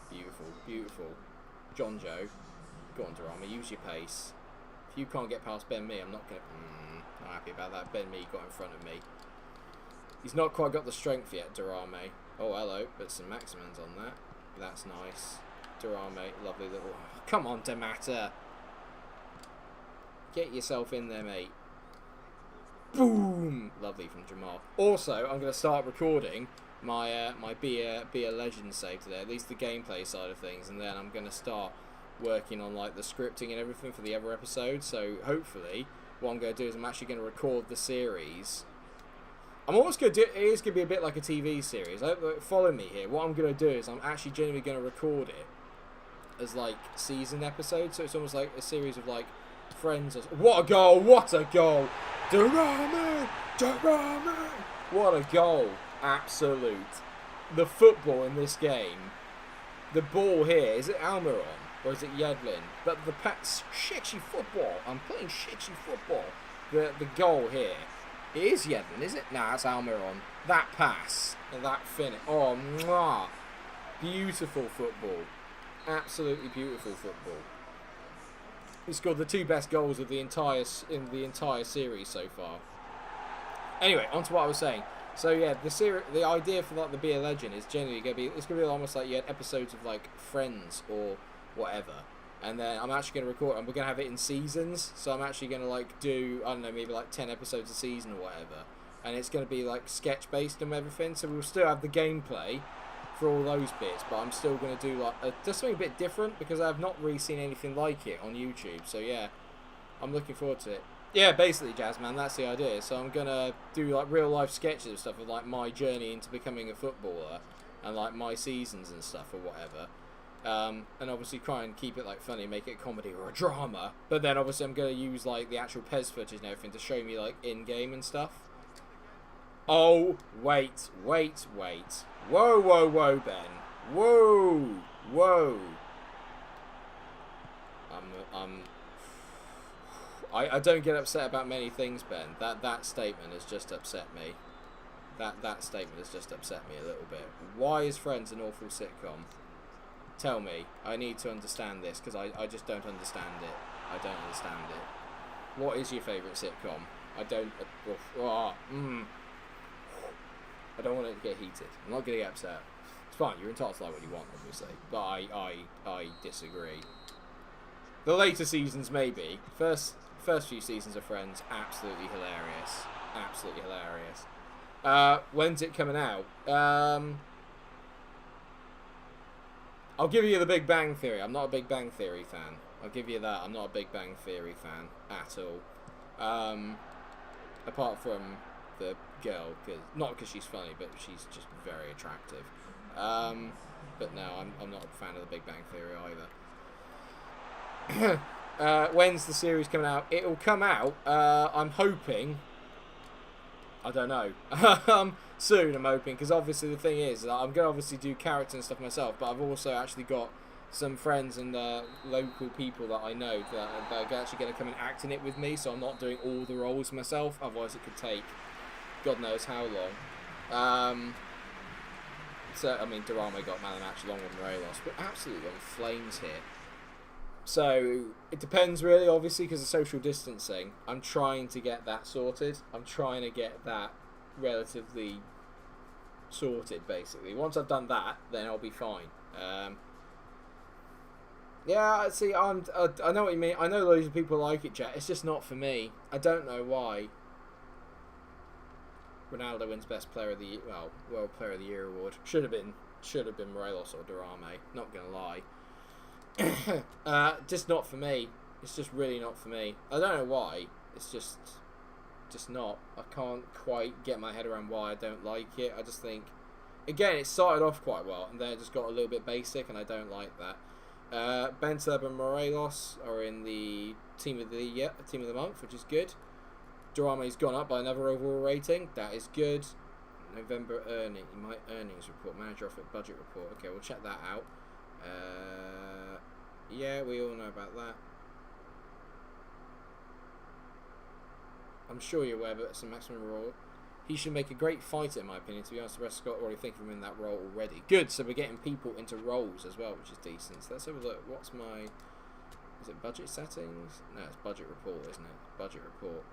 Beautiful, beautiful. John Joe. Go on, Durama, use your pace. If you can't get past Ben Mee, I'm not going to... not happy about that. Ben Mee got in front of me. He's not quite got the strength yet, Durame. Oh, hello. But some Maximans on that. That's nice. Durame, lovely little... Oh, come on, Damata. Get yourself in there, mate. Boom! Lovely from Jamal. Also, I'm going to start recording my my Be a Legend save today. At least the gameplay side of things. And then I'm going to start working on like the scripting and everything for the other episodes. So hopefully, what I'm going to do is I'm actually going to record the series. I'm almost going to do it. Is going to be a bit like a TV series. Follow me here. What I'm going to do is I'm actually genuinely going to record it as like season episodes. So it's almost like a series of like Friends. What a goal! What a goal! Durame! Durame! What a goal! Absolute. The football in this game. The ball here, is it Almiron or is it Yedlin? But the shitty football. I'm playing shitty football. The goal here. It is Yedlin, is it? Nah, it's Almiron. That pass and that finish. Oh, mwah. Beautiful football. Absolutely beautiful football. He scored the 2 best goals of the entire series so far. Anyway, on to what I was saying. So yeah, the idea for like the Be a Legend is generally gonna be almost like you had episodes of like Friends or whatever, and then I'm actually gonna record and we're gonna have it in seasons. So I'm actually gonna like do, I don't know, maybe like 10 episodes a season or whatever, and it's gonna be like sketch based and everything. So we'll still have the gameplay for all those bits, but I'm still going to do like just something a bit different because I've not really seen anything like it on YouTube. So yeah, I'm looking forward to it. Yeah, basically, Jazzman, that's the idea. So I'm going to do like real life sketches and stuff of like my journey into becoming a footballer and like my seasons and stuff or whatever. And obviously try and keep it like funny, make it a comedy or a drama. But then obviously I'm going to use like the actual PES footage and everything to show me like in game and stuff. Oh, wait. Whoa, whoa, whoa, Ben. Whoa, whoa. I don't get upset about many things, Ben. That statement has just upset me. That statement has just upset me a little bit. Why is Friends an awful sitcom? Tell me. I need to understand this because I just don't understand it. I don't understand it. What is your favourite sitcom? I don't... I don't want it to get heated. I'm not going to get upset. It's fine. You're entitled to like what you want, obviously. But I disagree. The later seasons, maybe. First few seasons of Friends, absolutely hilarious. Absolutely hilarious. When's it coming out? I'll give you the Big Bang Theory. I'm not a Big Bang Theory fan. I'll give you that. I'm not a Big Bang Theory fan at all. Apart from the girl, not because she's funny, but she's just very attractive. But no, I'm not a fan of the Big Bang Theory either. When's the series coming out? It'll come out, I'm hoping, I don't know, soon I'm hoping, because obviously the thing is, I'm going to obviously do character and stuff myself, but I've also actually got some friends and local people that I know that are actually going to come and act in it with me, so I'm not doing all the roles myself, otherwise it could take God knows how long. So, I mean, Durame got man of the match along with Morelos, but absolutely on flames here. So, it depends really, obviously, because of social distancing. I'm trying to get that sorted. I'm trying to get that relatively sorted, basically. Once I've done that, then I'll be fine. Yeah, see, I know what you mean. I know loads of people like it, Jet. It's just not for me. I don't know why. Ronaldo wins Best Player of the Year, well, World Player of the Year award. Should have been Morelos or Durame. Not gonna lie. Just not for me. It's just really not for me. I don't know why. It's just not. I can't quite get my head around why I don't like it. I just think, again, it started off quite well, and then it just got a little bit basic, and I don't like that. Ben Seb and Morelos are in the team of the month, which is good. Durame's gone up by another overall rating. That is good. November earnings report, manager offer budget report. Okay, we'll check that out. Yeah, we all know about that. I'm sure you're aware, but some maximum reward. He should make a great fighter, in my opinion. To be honest, the rest of Scott already think of him in that role already. Good, so we're getting people into roles as well, which is decent. So let's have a look. What's my... Is it budget settings? No, it's budget report, isn't it? Budget report.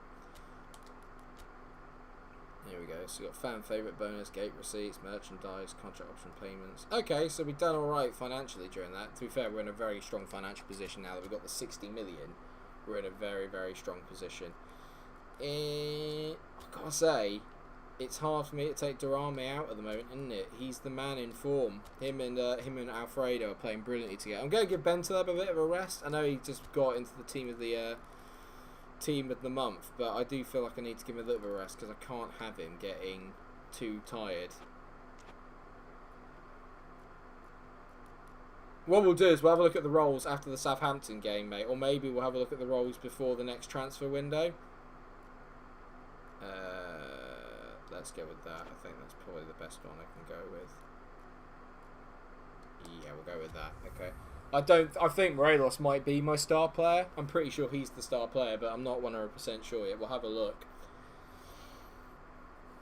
Here we go. So we've got fan favourite bonus, gate receipts, merchandise, contract option payments. Okay, so we've done alright financially during that. To be fair, we're in a very strong financial position now that we've got the 60 million. We're in a very, very strong position. I've got to say... It's hard for me to take Durame out at the moment, isn't it? He's the man in form. Him and Alfredo are playing brilliantly together. I'm going to give Bentaleb a bit of a rest. I know he just got into the team of the month, but I do feel like I need to give him a little bit of a rest because I can't have him getting too tired. What we'll do is we'll have a look at the roles after the Southampton game, mate, or maybe we'll have a look at the roles before the next transfer window. Let's go with that. I think that's probably the best one I can go with. Yeah, we'll go with that. Okay. I think Morelos might be my star player. I'm pretty sure he's the star player, but I'm not 100% sure yet. We'll have a look.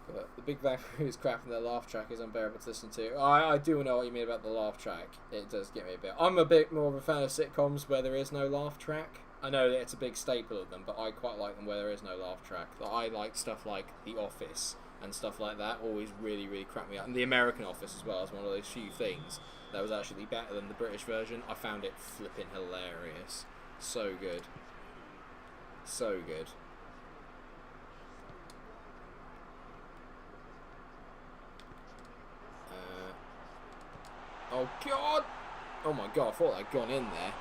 But the Big Bang Theory is crap and their laugh track is unbearable to listen to. I do know what you mean about the laugh track. It does get me a bit. I'm a bit more of a fan of sitcoms where there is no laugh track. I know that it's a big staple of them, but I quite like them where there is no laugh track. I like stuff like The Office and stuff like that. Always really, really crack me up. And The American Office as well is one of those few things that was actually better than the British version. I found it flipping hilarious. So good. So good. Oh God! Oh my God, I thought I'd gone in there.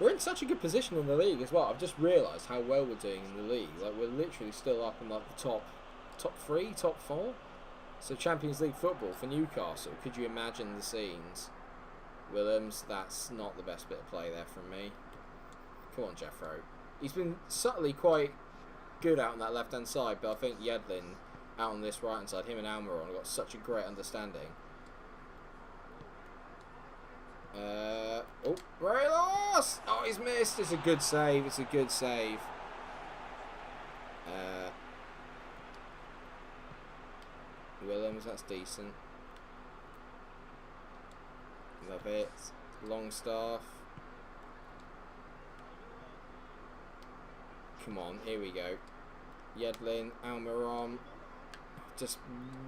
We're in such a good position in the league as well. I've just realised how well we're doing in the league. Like, we're literally still up in like the top 3, top 4. So Champions League football for Newcastle. Could you imagine the scenes? Willems, that's not the best bit of play there from me. Come on, Jeffro. He's been subtly quite good out on that left-hand side, but I think Yedlin out on this right-hand side, him and Almiron have got such a great understanding. Oh, Morelos! Oh, he's missed. It's a good save. It's a good save. Willems, that's decent. Love it. Longstaff. Come on, here we go. Yedlin, Almiron. Just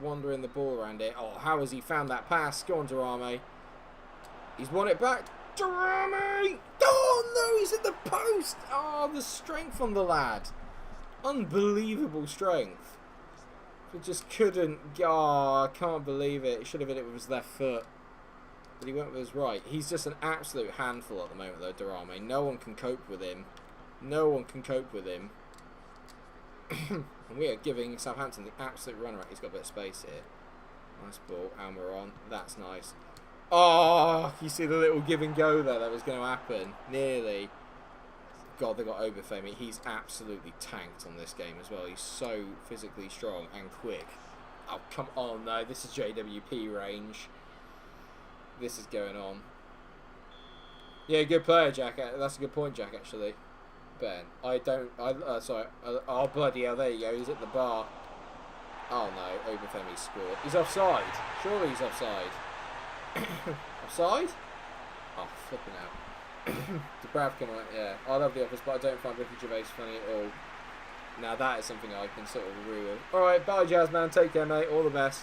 wandering the ball around it. Oh, how has he found that pass? Go on, Durame. He's won it back. Durame! Oh no, he's at the post! Oh, the strength on the lad. Unbelievable strength. He just couldn't. Oh, I can't believe it. He should have hit it with his left foot. But he went with his right. He's just an absolute handful at the moment, though, Durame. No one can cope with him. No one can cope with him. And we are giving Southampton the absolute run rate. He's got a bit of space here. Nice ball. Almiron. That's nice. Oh, you see the little give and go there that was going to happen. Nearly. God, they got Obafemi. He's absolutely tanked on this game as well. He's so physically strong and quick. Oh, come on, no. This is JWP range. This is going on. Yeah, good player, Jack. That's a good point, Jack, actually. Ben, sorry. Oh, bloody hell, there you go. He's at the bar. Oh, no. Obafemi scored. He's offside. Surely he's offside. Offside? Oh, flipping out. Dubravka might, yeah. I love The Office, but I don't find Ricky Gervais funny at all. Now that is something I can sort of agree with. Alright, bye Jazzman. Take care, mate. All the best.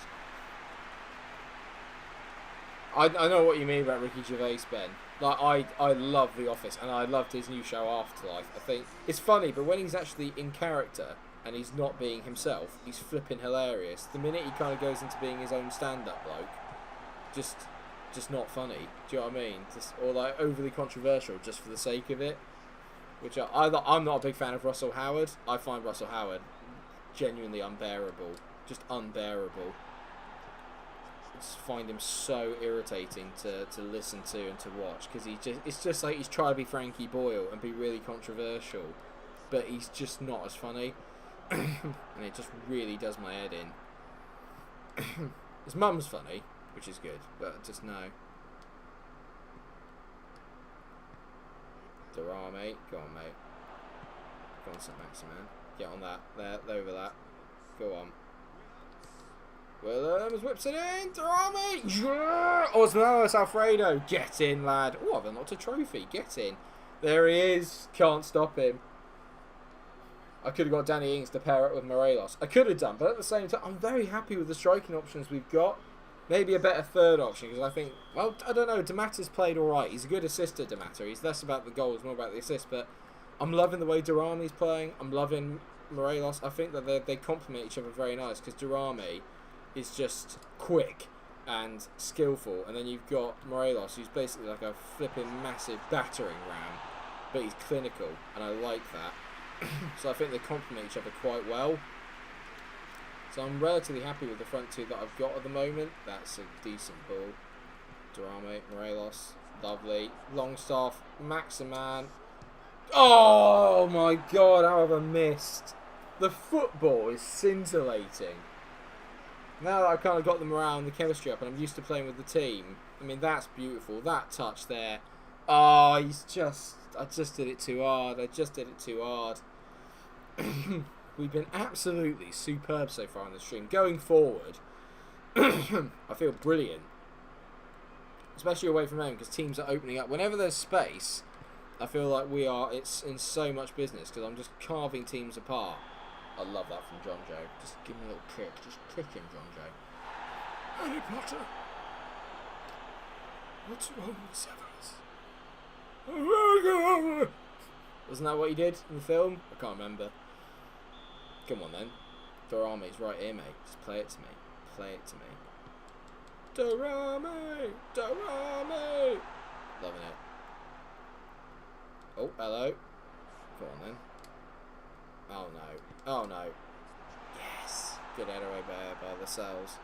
I know what you mean about Ricky Gervais, Ben. Like, I love The Office, and I loved his new show Afterlife. I think it's funny, but when he's actually in character and he's not being himself, he's flipping hilarious. The minute he kind of goes into being his own stand-up bloke, just not funny. Do you know what I mean? Or like overly controversial just for the sake of it. Which I'm not a big fan of Russell Howard. I find Russell Howard genuinely unbearable. Just unbearable. I just find him so irritating to listen to and to watch, because it's just like he's trying to be Frankie Boyle and be really controversial, but he's just not as funny. And it just really does my head in. His mum's funny, which is good, but just no. Durame, go on, mate. Go on, St. Maximin. Get on that. There, over that. Go on. Williams whips it in. Durami. Yeah! Osvaldo Alfredo. Get in, lad. Oh, I've unlocked a trophy. Get in. There he is. Can't stop him. I could have got Danny Ings to pair up with Morelos. I could have done, but at the same time, I'm very happy with the striking options we've got. Maybe a better third option, because I think, well, I don't know, Damata's played alright. He's a good assister, Damata. He's less about the goals, more about the assists, but I'm loving the way Durami's playing. I'm loving Morelos. I think that they complement each other very nice, because Durami is just quick and skillful, and then you've got Morelos, who's basically like a flipping massive battering ram, but he's clinical, and I like that. So I think they complement each other quite well. So I'm relatively happy with the front two that I've got at the moment. That's a decent ball. Durami, Morelos, lovely. Longstaff, Maximan. Oh my god, how have I missed? The football is scintillating. Now that I've kind of got the morale and the chemistry up and I'm used to playing with the team, I mean, that's beautiful. That touch there. Oh, I just did it too hard. We've been absolutely superb so far on the stream. Going forward, I feel brilliant. Especially away from home, because teams are opening up. Whenever there's space, I feel like it's in so much business, because I'm just carving teams apart. I love that from John Joe. Just give him a little kick. Just kick him, John Joe. Harry Potter. What's wrong with Severus? Wasn't that what he did in the film? I can't remember. Come on then. Durami's right here, mate. Just play it to me. Play it to me. Durami! Durami! Loving it. Oh, hello. Go on then. Oh no. Oh no. Yes. Good header away by the cells.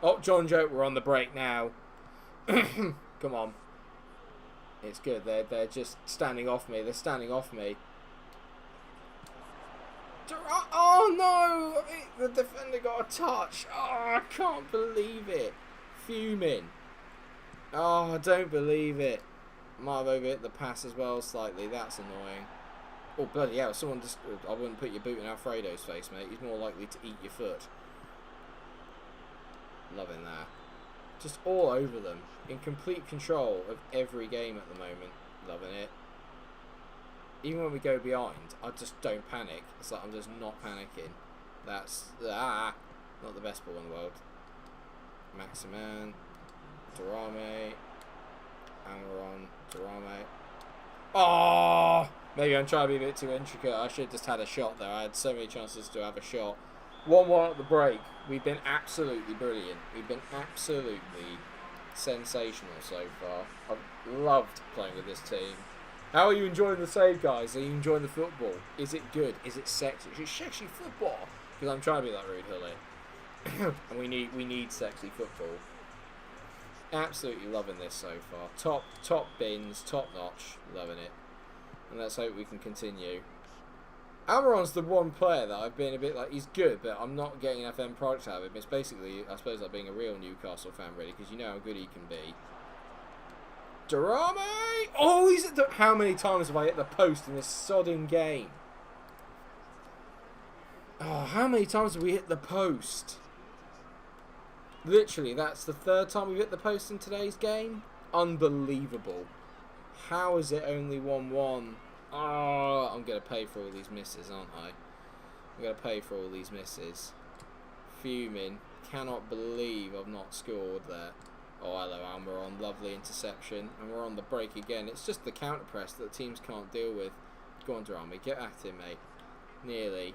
Oh, John Joe, we're on the break now. Come on. It's good. They're just standing off me. They're standing off me. Oh no! The defender got a touch. Oh, I can't believe it. Fuming. Oh, I don't believe it. Might have overhit the pass as well slightly. That's annoying. Oh, bloody hell. Someone just... I wouldn't put your boot in Alfredo's face, mate. He's more likely to eat your foot. Loving that. Just all over them. In complete control of every game at the moment. Loving it. Even when we go behind, I just don't panic. It's like I'm just not panicking. That's... not the best ball in the world. Maximan. Durami. Amaron. Durami. Oh! Maybe I'm trying to be a bit too intricate. I should have just had a shot there. I had so many chances to have a shot. 1-1 at the break. We've been absolutely brilliant. We've been absolutely sensational so far. I've loved playing with this team. How are you enjoying the save, guys? Are you enjoying the football? Is it good? Is it sexy? Is it sexy football? Because I'm trying to be like Rude Hully. And we need sexy football. Absolutely loving this so far. Top bins, top notch. Loving it. And let's hope we can continue. Almiron's the one player that I've been a bit like, he's good, but I'm not getting enough end product out of him. It's basically, I suppose, like being a real Newcastle fan, really, because you know how good he can be. Durami! Oh, he's at the... How many times have I hit the post in this sodding game? Oh, how many times have we hit the post? Literally, that's the third time we've hit the post in today's game. Unbelievable. How is it only 1-1? Oh, I'm going to pay for all these misses, aren't I? I'm going to pay for all these misses. Fuming. Cannot believe I've not scored there. Oh, hello, Almiron. Lovely interception. And we're on the break again. It's just the counter press that teams can't deal with. Go on, Durami. Get at him, mate. Nearly.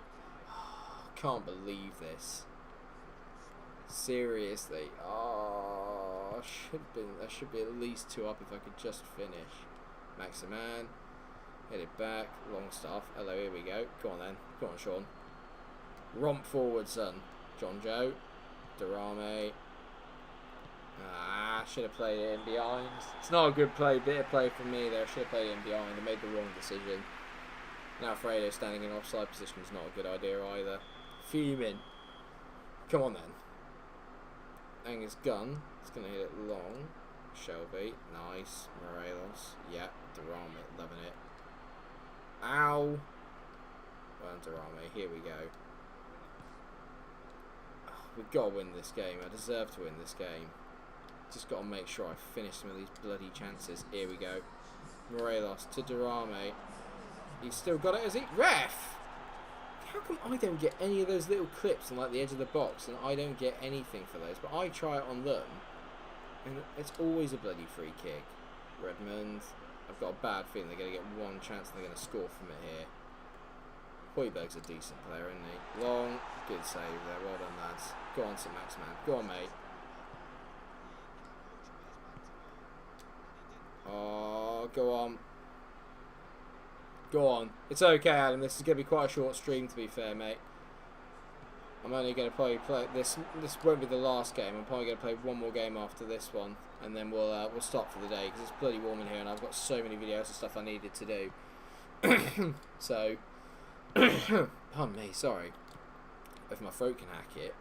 Can't believe this. Seriously. Oh, there should be at least 2 up if I could just finish. Maximan. Hit it back. Longstaff. Hello, here we go. Go on then. Go on, Sean. Romp forward, son. John Joe. Durami. Should have played it in behind. It's not a good play. Bit of play from me there. Should have played it in behind. I made the wrong decision. Now Alfredo standing in offside position is not a good idea either. Fuming. Come on then. Anger's gun. It's going to hit it long. Shelby. Nice. Morelos. Yeah. Durami. Loving it. Ow. Well, Durami. Here we go. we've got to win this game. I deserve to win this game. Just got to make sure I finish some of these bloody chances. Here we go. Morelos to Durame. He's still got it, has he? Ref! How come I don't get any of those little clips on like the edge of the box and I don't get anything for those? But I try it on them and it's always a bloody free kick. Redmond. I've got a bad feeling they're going to get one chance and they're going to score from it here. Hoiberg's a decent player, isn't he? Long, good save there. Well done, lads. Go on, St. Maximan. Go on, mate. Oh, go on. Go on. It's okay, Adam. This is going to be quite a short stream, to be fair, mate. I'm only going to probably play this. This won't be the last game. I'm probably going to play one more game after this one, and then we'll stop for the day because it's bloody warm in here, and I've got so many videos and stuff I needed to do. So, pardon me. Sorry if my throat can hack it,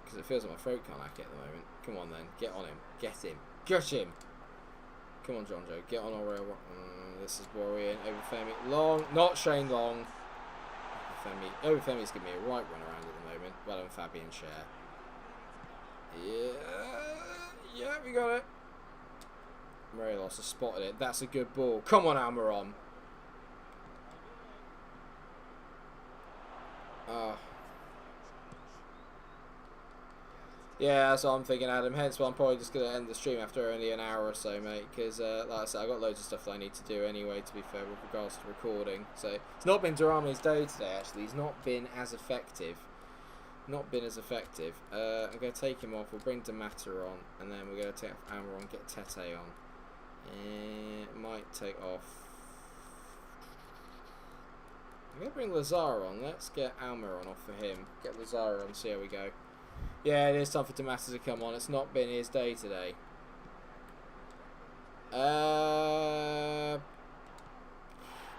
because it feels like my throat can't hack it at the moment. Come on, then. Get on him. Get him. Get him. Come on, John Joe. Get on Oreo. This is worrying. Overfemi. Long. Not Shane Long. Overfemi's giving me a right run around at the moment. Well done, Fabian Cher. Yeah, we got it. Morelos has spotted it. That's a good ball. Come on, Almiron. Yeah, that's what I'm thinking, Adam. Hence why I'm probably just going to end the stream after only an hour or so, mate. Because, like I said, I've got loads of stuff that I need to do anyway, to be fair, with regards to recording. So, it's not been Durame's day today, actually. He's not been as effective. Not been as effective. I'm going to take him off. We'll bring Damata on. And then we're going to take off Almiron, get Tete on. Might take off. I'm going to bring Lazar on. Let's get Almiron off for him. Get Lazar on, see how we go. Yeah, it is time for Damata to come on. It's not been his day today.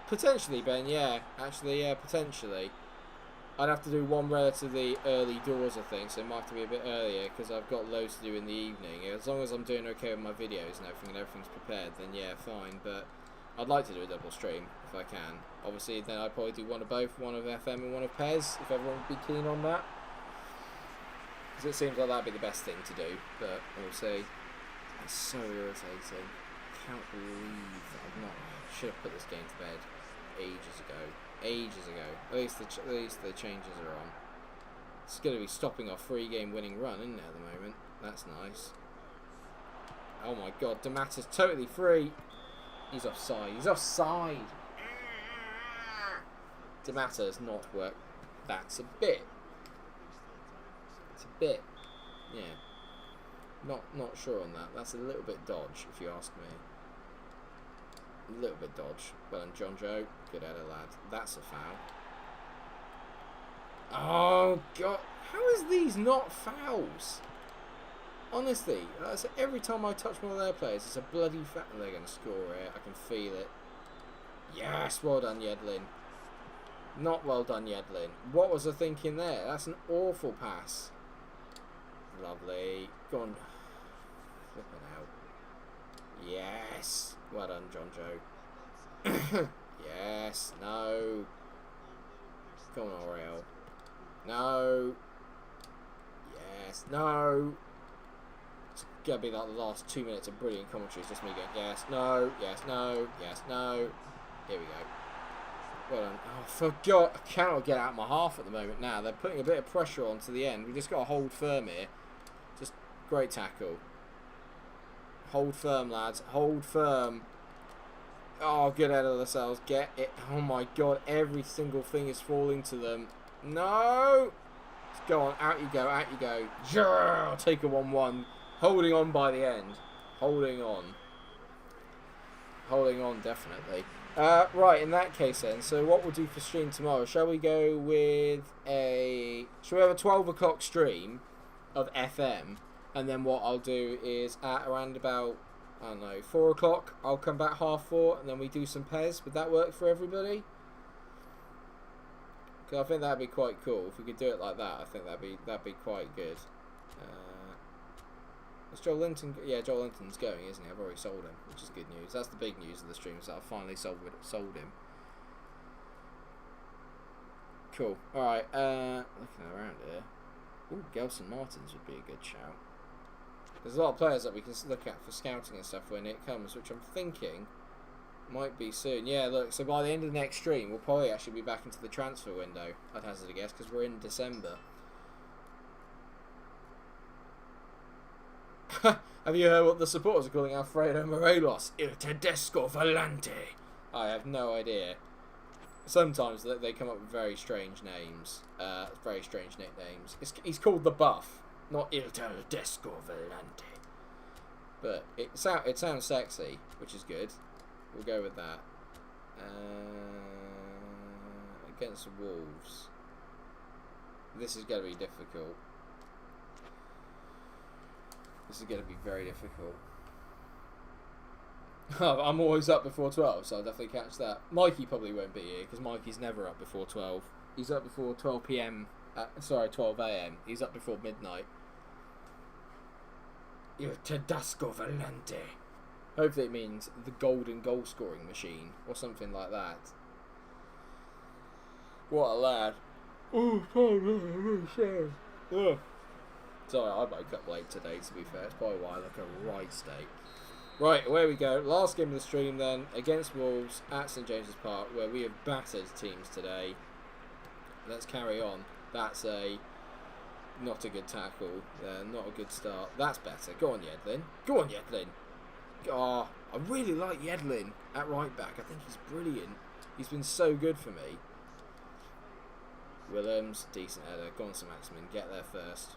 Potentially, Ben, yeah. Actually, yeah, potentially. I'd have to do one relatively early doors, I think, so it might have to be a bit earlier, because I've got loads to do in the evening. As long as I'm doing okay with my videos and everything's prepared, then yeah, fine. But I'd like to do a double stream, if I can. Obviously, then I'd probably do one of both, one of FM and one of PES, if everyone would be keen on that. Because it seems like that'd be the best thing to do, but we'll see. It's so irritating. I can't believe that I've not... Should have put this game to bed ages ago. Ages ago. At least the changes are on. It's going to be stopping our 3-game winning run, isn't it, at the moment? That's nice. Oh my god, Damata's totally free. He's offside. He's offside. Damata has not worked. That's a bit. It's a bit, yeah, not sure on that. That's a little bit dodge, if you ask me. A little bit dodge. Well done, John Joe. Good header, lad. That's a foul. Oh, God. How is these not fouls? Honestly, every time I touch one of their players, it's a bloody foul. They're going to score here. I can feel it. Yes, well done, Yedlin. Not well done, Yedlin. What was I thinking there? That's an awful pass. Lovely. Go on. Flipping out. Yes. Well done, John Joe. Yes. No. Come on, Oriel. No. Yes. No. It's going to be like the last 2 minutes of brilliant commentary. It's just me going, yes, no, yes, no, yes, no. Here we go. Well done. Oh, I forgot. I cannot get out of my half at the moment now. They're putting a bit of pressure on to the end. We've just got to hold firm here. Just great tackle. Hold firm, lads. Hold firm. Oh, good out of themselves. Get it. Oh, my God. Every single thing is falling to them. No. Let's go on. Out you go. Out you go. Yeah, take a 1-1. Holding on by the end. Holding on. Holding on, definitely. Right, in that case then, so what we'll do for stream tomorrow, shall we go with shall we have a 12 o'clock stream of FM, and then what I'll do is at around about, I don't know, 4 o'clock, I'll come back 4:30, and then we do some PES. Would that work for everybody? Because I think that'd be quite cool. If we could do it like that, I think that'd be quite good. Is Joel Linton? Yeah, Joel Linton's going, isn't he? I've already sold him, which is good news. That's the big news of the stream, so I've finally sold him. Cool. Alright, looking around here. Ooh, Gelson Martins would be a good shout. There's a lot of players that we can look at for scouting and stuff when it comes, which I'm thinking might be soon. Yeah, look, so by the end of the next stream, we'll probably actually be back into the transfer window, I'd hazard a guess, because we're in December. Have you heard what the supporters are calling Alfredo Morelos? Il Tedesco Volante. I have no idea. Sometimes they come up with very strange names, very strange nicknames. He's called the Buff, not Il Tedesco Volante. But it sounds sexy, which is good. We'll go with that. Against the Wolves. This is going to be difficult. This is going to be very difficult. I'm always up before 12, so I'll definitely catch that. Mikey probably won't be here, because Mikey's never up before 12. He's up before 12 PM. 12 AM. He's up before midnight. Il Tedesco Volante. Hopefully it means the golden goal scoring machine, or something like that. What a lad. Oh, sorry. Sorry, I woke up late today, to be fair. It's probably why I look a right state. Right, away we go. Last game of the stream then, against Wolves at St James's Park, where we have battered teams today. Let's carry on. That's not a good tackle. Not a good start. That's better. Go on, Yedlin. Go on, Yedlin. Oh, I really like Yedlin at right back. I think he's brilliant. He's been so good for me. Willems, decent header. Go on, Sir Maximin. Get there first.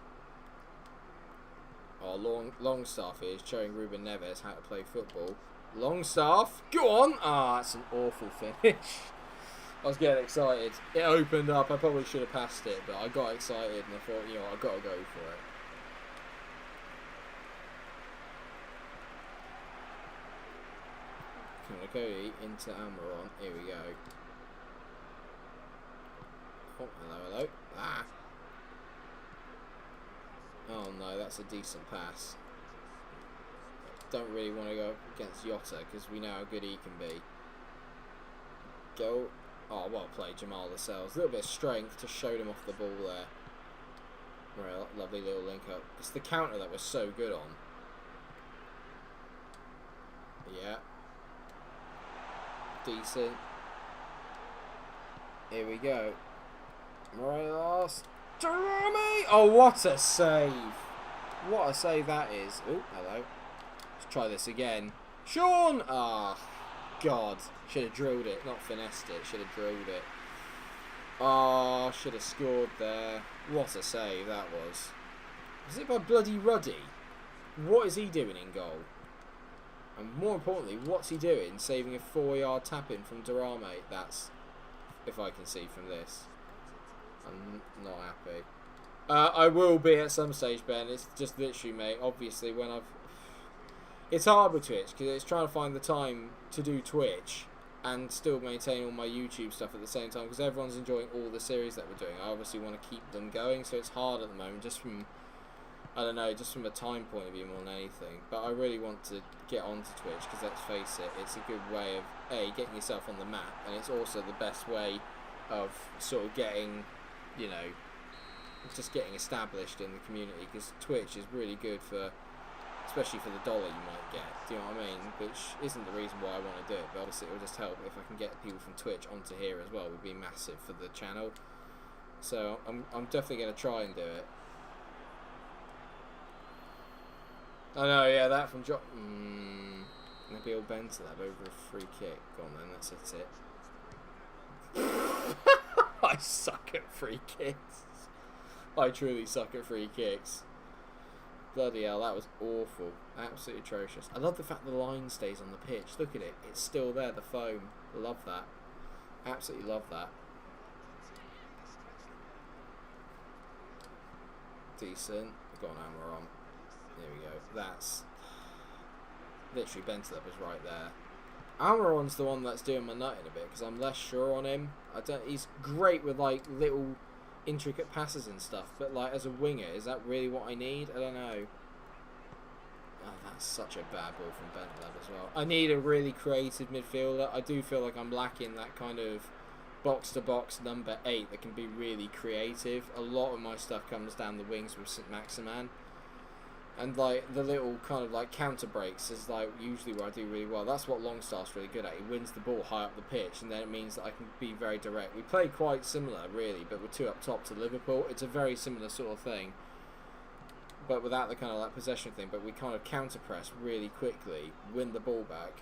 Oh, Longstaff here is showing Ruben Neves how to play football. Longstaff, go on! Ah, that's an awful finish. I was getting excited. It opened up. I probably should have passed it, but I got excited and I thought, you know, I've got to go for it. Cody into Almiron. Here we go. Oh, hello. Ah! Oh no, that's a decent pass. Don't really want to go against Jota because we know how good he can be. Go. Oh, well played, Jamal Lascelles. A little bit of strength to show him off the ball there. Right, lovely little link up. It's the counter that we're so good on. Yeah. Decent. Here we go. Morelos. Jeremy! Oh, what a save. What a save that is. Oh, hello. Let's try this again. Sean! Ah, God. Should have drilled it, not finessed it. Should have drilled it. Oh, should have scored there. What a save that was. Was it by bloody Ruddy? What is he doing in goal? And more importantly, what's he doing saving a 4-yard tap-in from Durame? That's, if I can see from this. I'm not happy. I will be at some stage, Ben. It's just literally, mate, obviously when I've... It's hard with Twitch because it's trying to find the time to do Twitch and still maintain all my YouTube stuff at the same time because everyone's enjoying all the series that we're doing. I obviously want to keep them going, so it's hard at the moment just from... I don't know, just from a time point of view more than anything. But I really want to get onto Twitch because let's face it, it's a good way of getting yourself on the map, and it's also the best way of sort of getting, you know, just getting established in the community because Twitch is really good for, especially for the dollar you might get. Do you know what I mean? Which isn't the reason why I want to do it, but obviously it will just help if I can get people from Twitch onto here as well. It would be massive for the channel. So I'm definitely going to try and do it. I know, yeah, that from Nabil Bentaleb over a free kick. Go on then, let's hit it. I suck at free kicks. I truly suck at free kicks. Bloody hell, that was awful. Absolutely atrocious. I love the fact the line stays on the pitch. Look at it, it's still there, the foam. Love that. Absolutely love that. Decent. Go on, Almiron. There we go. That's literally Bentaleb was right there. Almiron's the one that's doing my nutting a bit because I'm less sure on him. He's great with like little intricate passes and stuff, but like as a winger, is that really what I need? I don't know. Oh, that's such a bad ball from Bentaleb as well. I need a really creative midfielder. I do feel like I'm lacking that kind of box-to-box number 8 that can be really creative. A lot of my stuff comes down the wings with St. Maximan. And like the little kind of like counter breaks is like usually where I do really well. That's what Longstaff's really good at. He wins the ball high up the pitch, and then it means that I can be very direct. We play quite similar, really, but we're 2 up top to Liverpool. It's a very similar sort of thing, but without the kind of like possession thing. But we kind of counter press really quickly, win the ball back.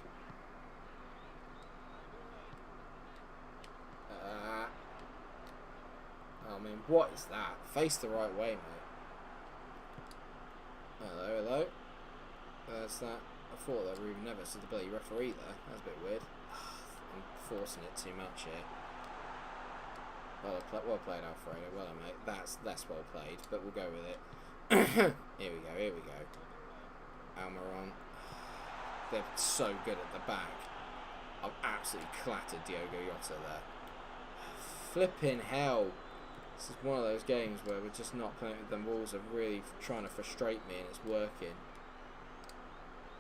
I mean, what is that? Face the right way, mate. Hello, hello. There's that. I thought that Ruben Neves was the bloody referee there. That's a bit weird. I'm forcing it too much here. Well played, Alfredo. Well, mate. That's well played, but we'll go with it. Here we go, here we go. Almiron. They're so good at the back. I've absolutely clattered Diogo Jota there. Flipping hell. This is one of those games where we're just not playing with them. Wolves are really trying to frustrate me, and it's working.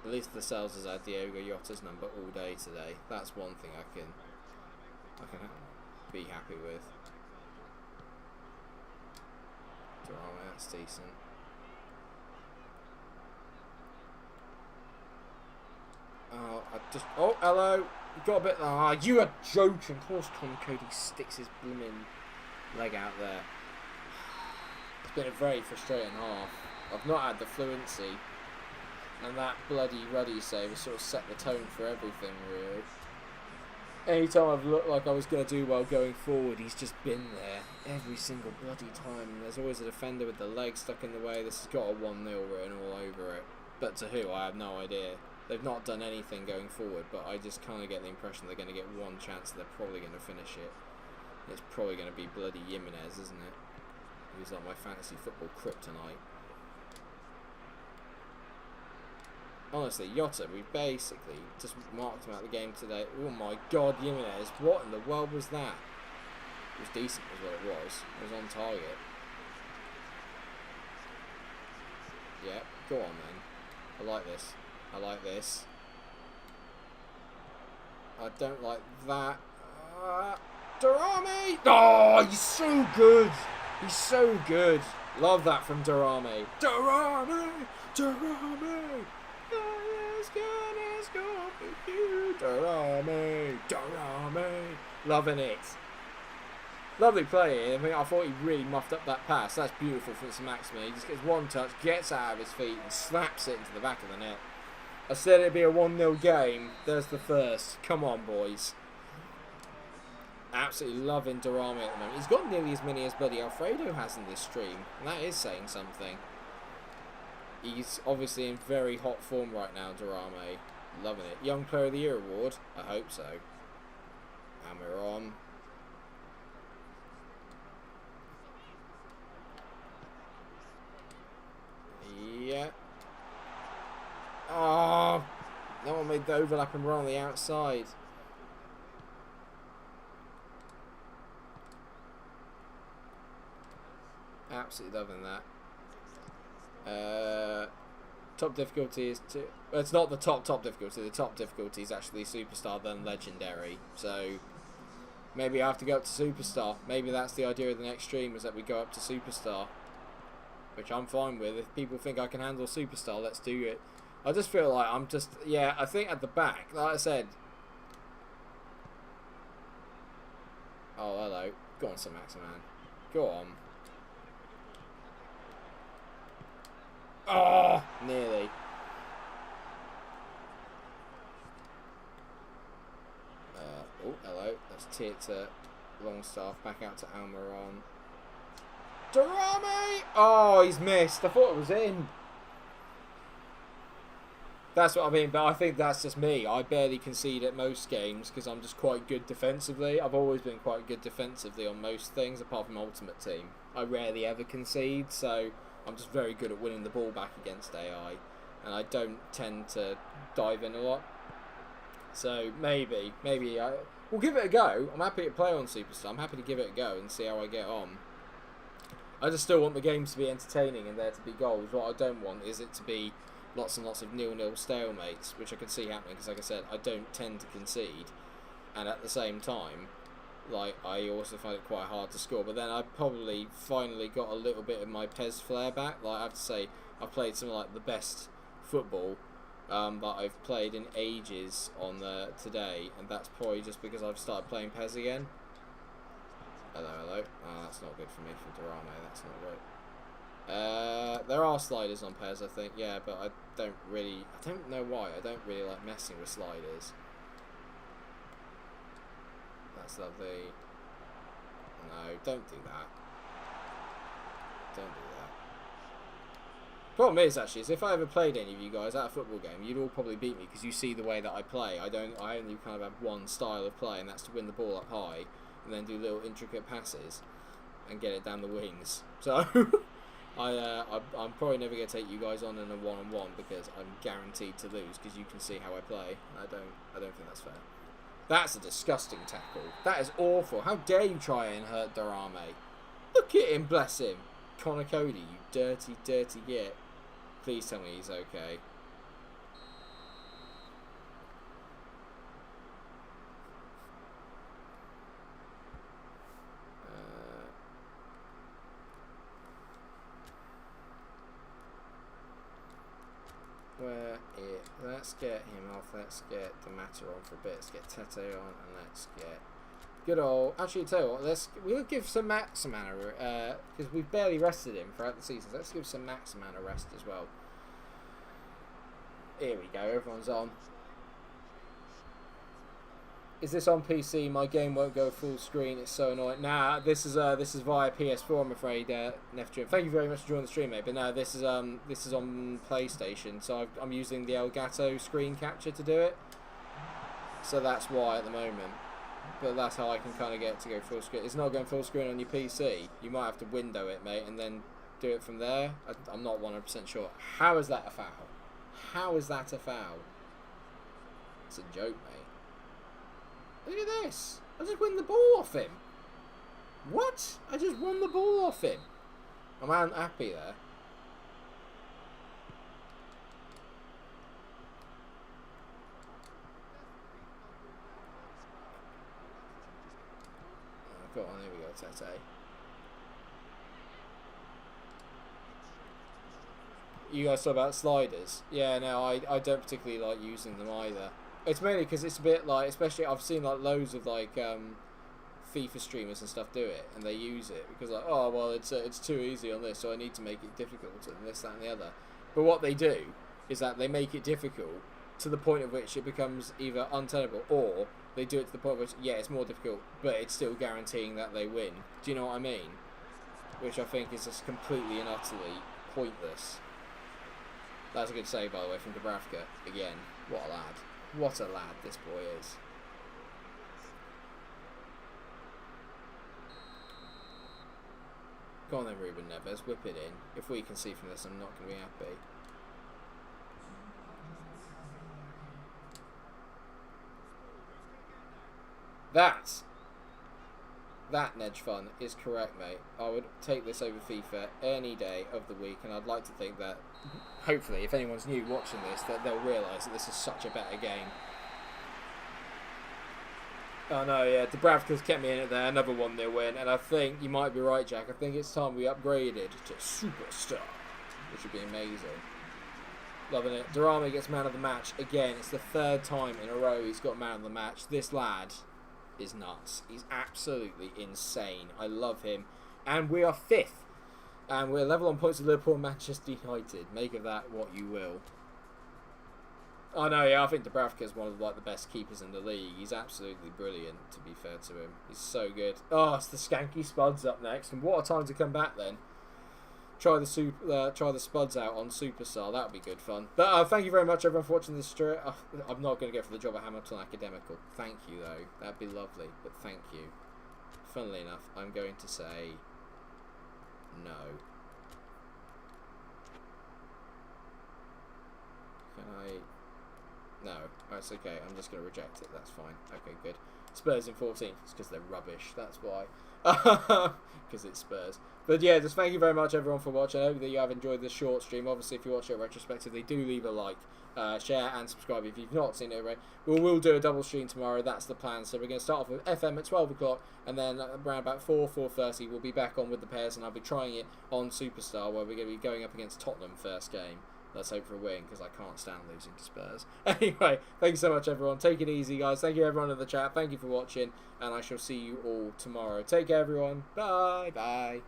At least the sales has had Diogo Jota's number all day today. That's one thing I can be happy with. Drama, that's decent. Oh, hello. You got a bit. Ah, you are joking. Of course, Tom Cody sticks his blooming leg out there. It's been a very frustrating half. I've not had the fluency, and that bloody ruddy save has sort of set the tone for everything, really. Anytime I've looked like I was going to do well going forward, he's just been there every single bloody time. And there's always a defender with the leg stuck in the way. This has got a 1-0 written all over it. But to who? I have no idea. They've not done anything going forward, but I just kind of get the impression they're going to get one chance and they're probably going to finish it. It's probably going to be bloody Jimenez, isn't it? He's like my fantasy football kryptonite. Honestly, Jota, we basically just marked him out of the game today. Oh my god, Jimenez, what in the world was that? It was decent was what it was. It was on target. Yeah, go on then. I like this. I like this. I don't like that. Darame! Oh, he's so good. He's so good. Love that from Darame. Darame! Darame! As good as God with you. Darame! Darame! Loving it. Lovely play. I mean, I thought he really muffed up that pass. That's beautiful from St. Maximin. He just gets one touch, gets out of his feet, and slaps it into the back of the net. I said it'd be a 1-0 game. There's the first. Come on, boys. Absolutely loving Darame at the moment. He's got nearly as many as bloody Alfredo has in this stream, and that is saying something. He's obviously in very hot form right now, Darame. Loving it. Young Player of the Year award? I hope so. And we're on. Yeah. Oh, no one made the overlap and run on the outside. Absolutely loving that. Top difficulty is to. Well, it's not the top difficulty. The top difficulty is actually Superstar, then Legendary. So maybe I have to go up to Superstar. Maybe that's the idea of the next stream, is that we go up to Superstar, which I'm fine with. If people think I can handle Superstar, let's do it. I just feel like I'm just, yeah, I think at the back, like I said. Oh, hello. Go on, St. Maximin. Go on. Oh, nearly. Oh, hello. Let's tee it to Longstaff. Back out to Almiron. Darame! Oh, he's missed. I thought it was in. That's what I mean, but I think that's just me. I barely concede at most games because I'm just quite good defensively. I've always been quite good defensively on most things, apart from Ultimate Team. I rarely ever concede, so I'm just very good at winning the ball back against AI, and I don't tend to dive in a lot. So maybe we'll give it a go. I'm happy to play on Superstar. I'm happy to give it a go and see how I get on. I just still want the games to be entertaining and there to be goals. What I don't want is it to be lots and lots of 0-0 stalemates, which I can see happening because, like I said, I don't tend to concede. And at the same time, like I also find it quite hard to score. But then I probably finally got a little bit of my PES flair back. Like I have to say, I've played some of like the best football that I've played in ages on today, and that's probably just because I've started playing PES again. Hello, hello. Oh, that's not good for me for Durame. That's not good. There are sliders on PES, I think. Yeah, but I don't know why. I don't really like messing with sliders. That's lovely. No, don't do that. Don't do that. Problem is, actually, is if I ever played any of you guys at a football game, you'd all probably beat me because you see the way that I play. I only kind of have one style of play, and that's to win the ball up high and then do little intricate passes and get it down the wings. So I'm probably never going to take you guys on in a one-on-one because I'm guaranteed to lose because you can see how I play. I don't think that's fair. That's a disgusting tackle. That is awful. How dare you try and hurt Durame? Look at him, bless him. Connor Cody, you dirty, dirty git. Please tell me he's okay. Let's get him off. Let's get the matter on for a bit. Let's get Tete on, and let's get good old. Actually, tell you what, we'll give some Max a mana because we've barely rested him throughout the season. Let's give some Max a mana rest as well. Here we go. Everyone's on. Is this on PC? My game won't go full screen. It's so annoying. Nah, this is via PS4. I'm afraid, Neftrim. Thank you very much for joining the stream, mate. But no, this is on PlayStation. So I'm using the Elgato screen capture to do it. So that's why at the moment. But that's how I can kind of get to go full screen. It's not going full screen on your PC. You might have to window it, mate, and then do it from there. I'm not 100% sure. How is that a foul? How is that a foul? It's a joke, mate. Look at this. I just won the ball off him. What? I just won the ball off him. I'm unhappy there. Oh, go on, here we go, Tete. You guys talk about sliders. Yeah, no, I don't particularly like using them either. It's mainly because it's a bit like, especially I've seen like loads of like FIFA streamers and stuff do it, and they use it because like, oh well, it's too easy on this, so I need to make it difficult and this, that, and the other. But what they do is that they make it difficult to the point of which it becomes either untenable, or they do it to the point of which it's more difficult, but it's still guaranteeing that they win. Do you know what I mean? Which I think is just completely and utterly pointless. That's a good save, by the way, from Dubravka again. What a lad. What a lad this boy is. Go on then, Ruben Neves, whip it in. If we can see from this, I'm not going to be happy. That Nedge Fun is correct, mate. I would take this over FIFA any day of the week, and I'd like to think that, hopefully, if anyone's new watching this, that they'll realise that this is such a better game. Oh no, yeah, Dubravka's kept me in it there, another 1-0 win, and I think, you might be right, Jack, I think it's time we upgraded to Superstar, which would be amazing. Loving it. Durame gets man of the match again. It's the third time in a row he's got man of the match. This lad is nuts. He's absolutely insane. I love him. And we are 5th. And we're level on points with Liverpool and Manchester United. Make of that what you will. Oh no, yeah, I think Dubravka is one of like the best keepers in the league. He's absolutely brilliant, to be fair to him. He's so good. Oh, it's the Skanky Spuds up next. And what a time to come back then. Try the Spuds out on Superstar. That would be good fun. But thank you very much, everyone, for watching this stream. I'm not going to go for the job at Hamilton Academical. Thank you, though. That'd be lovely. But thank you. Funnily enough, I'm going to say no. Can I? No, that's okay. I'm just going to reject it. That's fine. Okay, good. Spurs in 14th. It's because they're rubbish. That's why. Because it's Spurs. But yeah, just thank you very much, everyone, for watching. I hope that you have enjoyed this short stream. Obviously, if you watch it retrospectively, do leave a like, share, and subscribe if you've not seen it already. We will do a double stream tomorrow. That's the plan. So we're going to start off with FM at 12 o'clock, and then around about 4:30, we'll be back on with the pairs, and I'll be trying it on Superstar, where we're going to be going up against Tottenham first game. Let's hope for a win, because I can't stand losing to Spurs. Anyway, thank you so much, everyone. Take it easy, guys. Thank you, everyone in the chat. Thank you for watching, and I shall see you all tomorrow. Take care, everyone. Bye. Bye.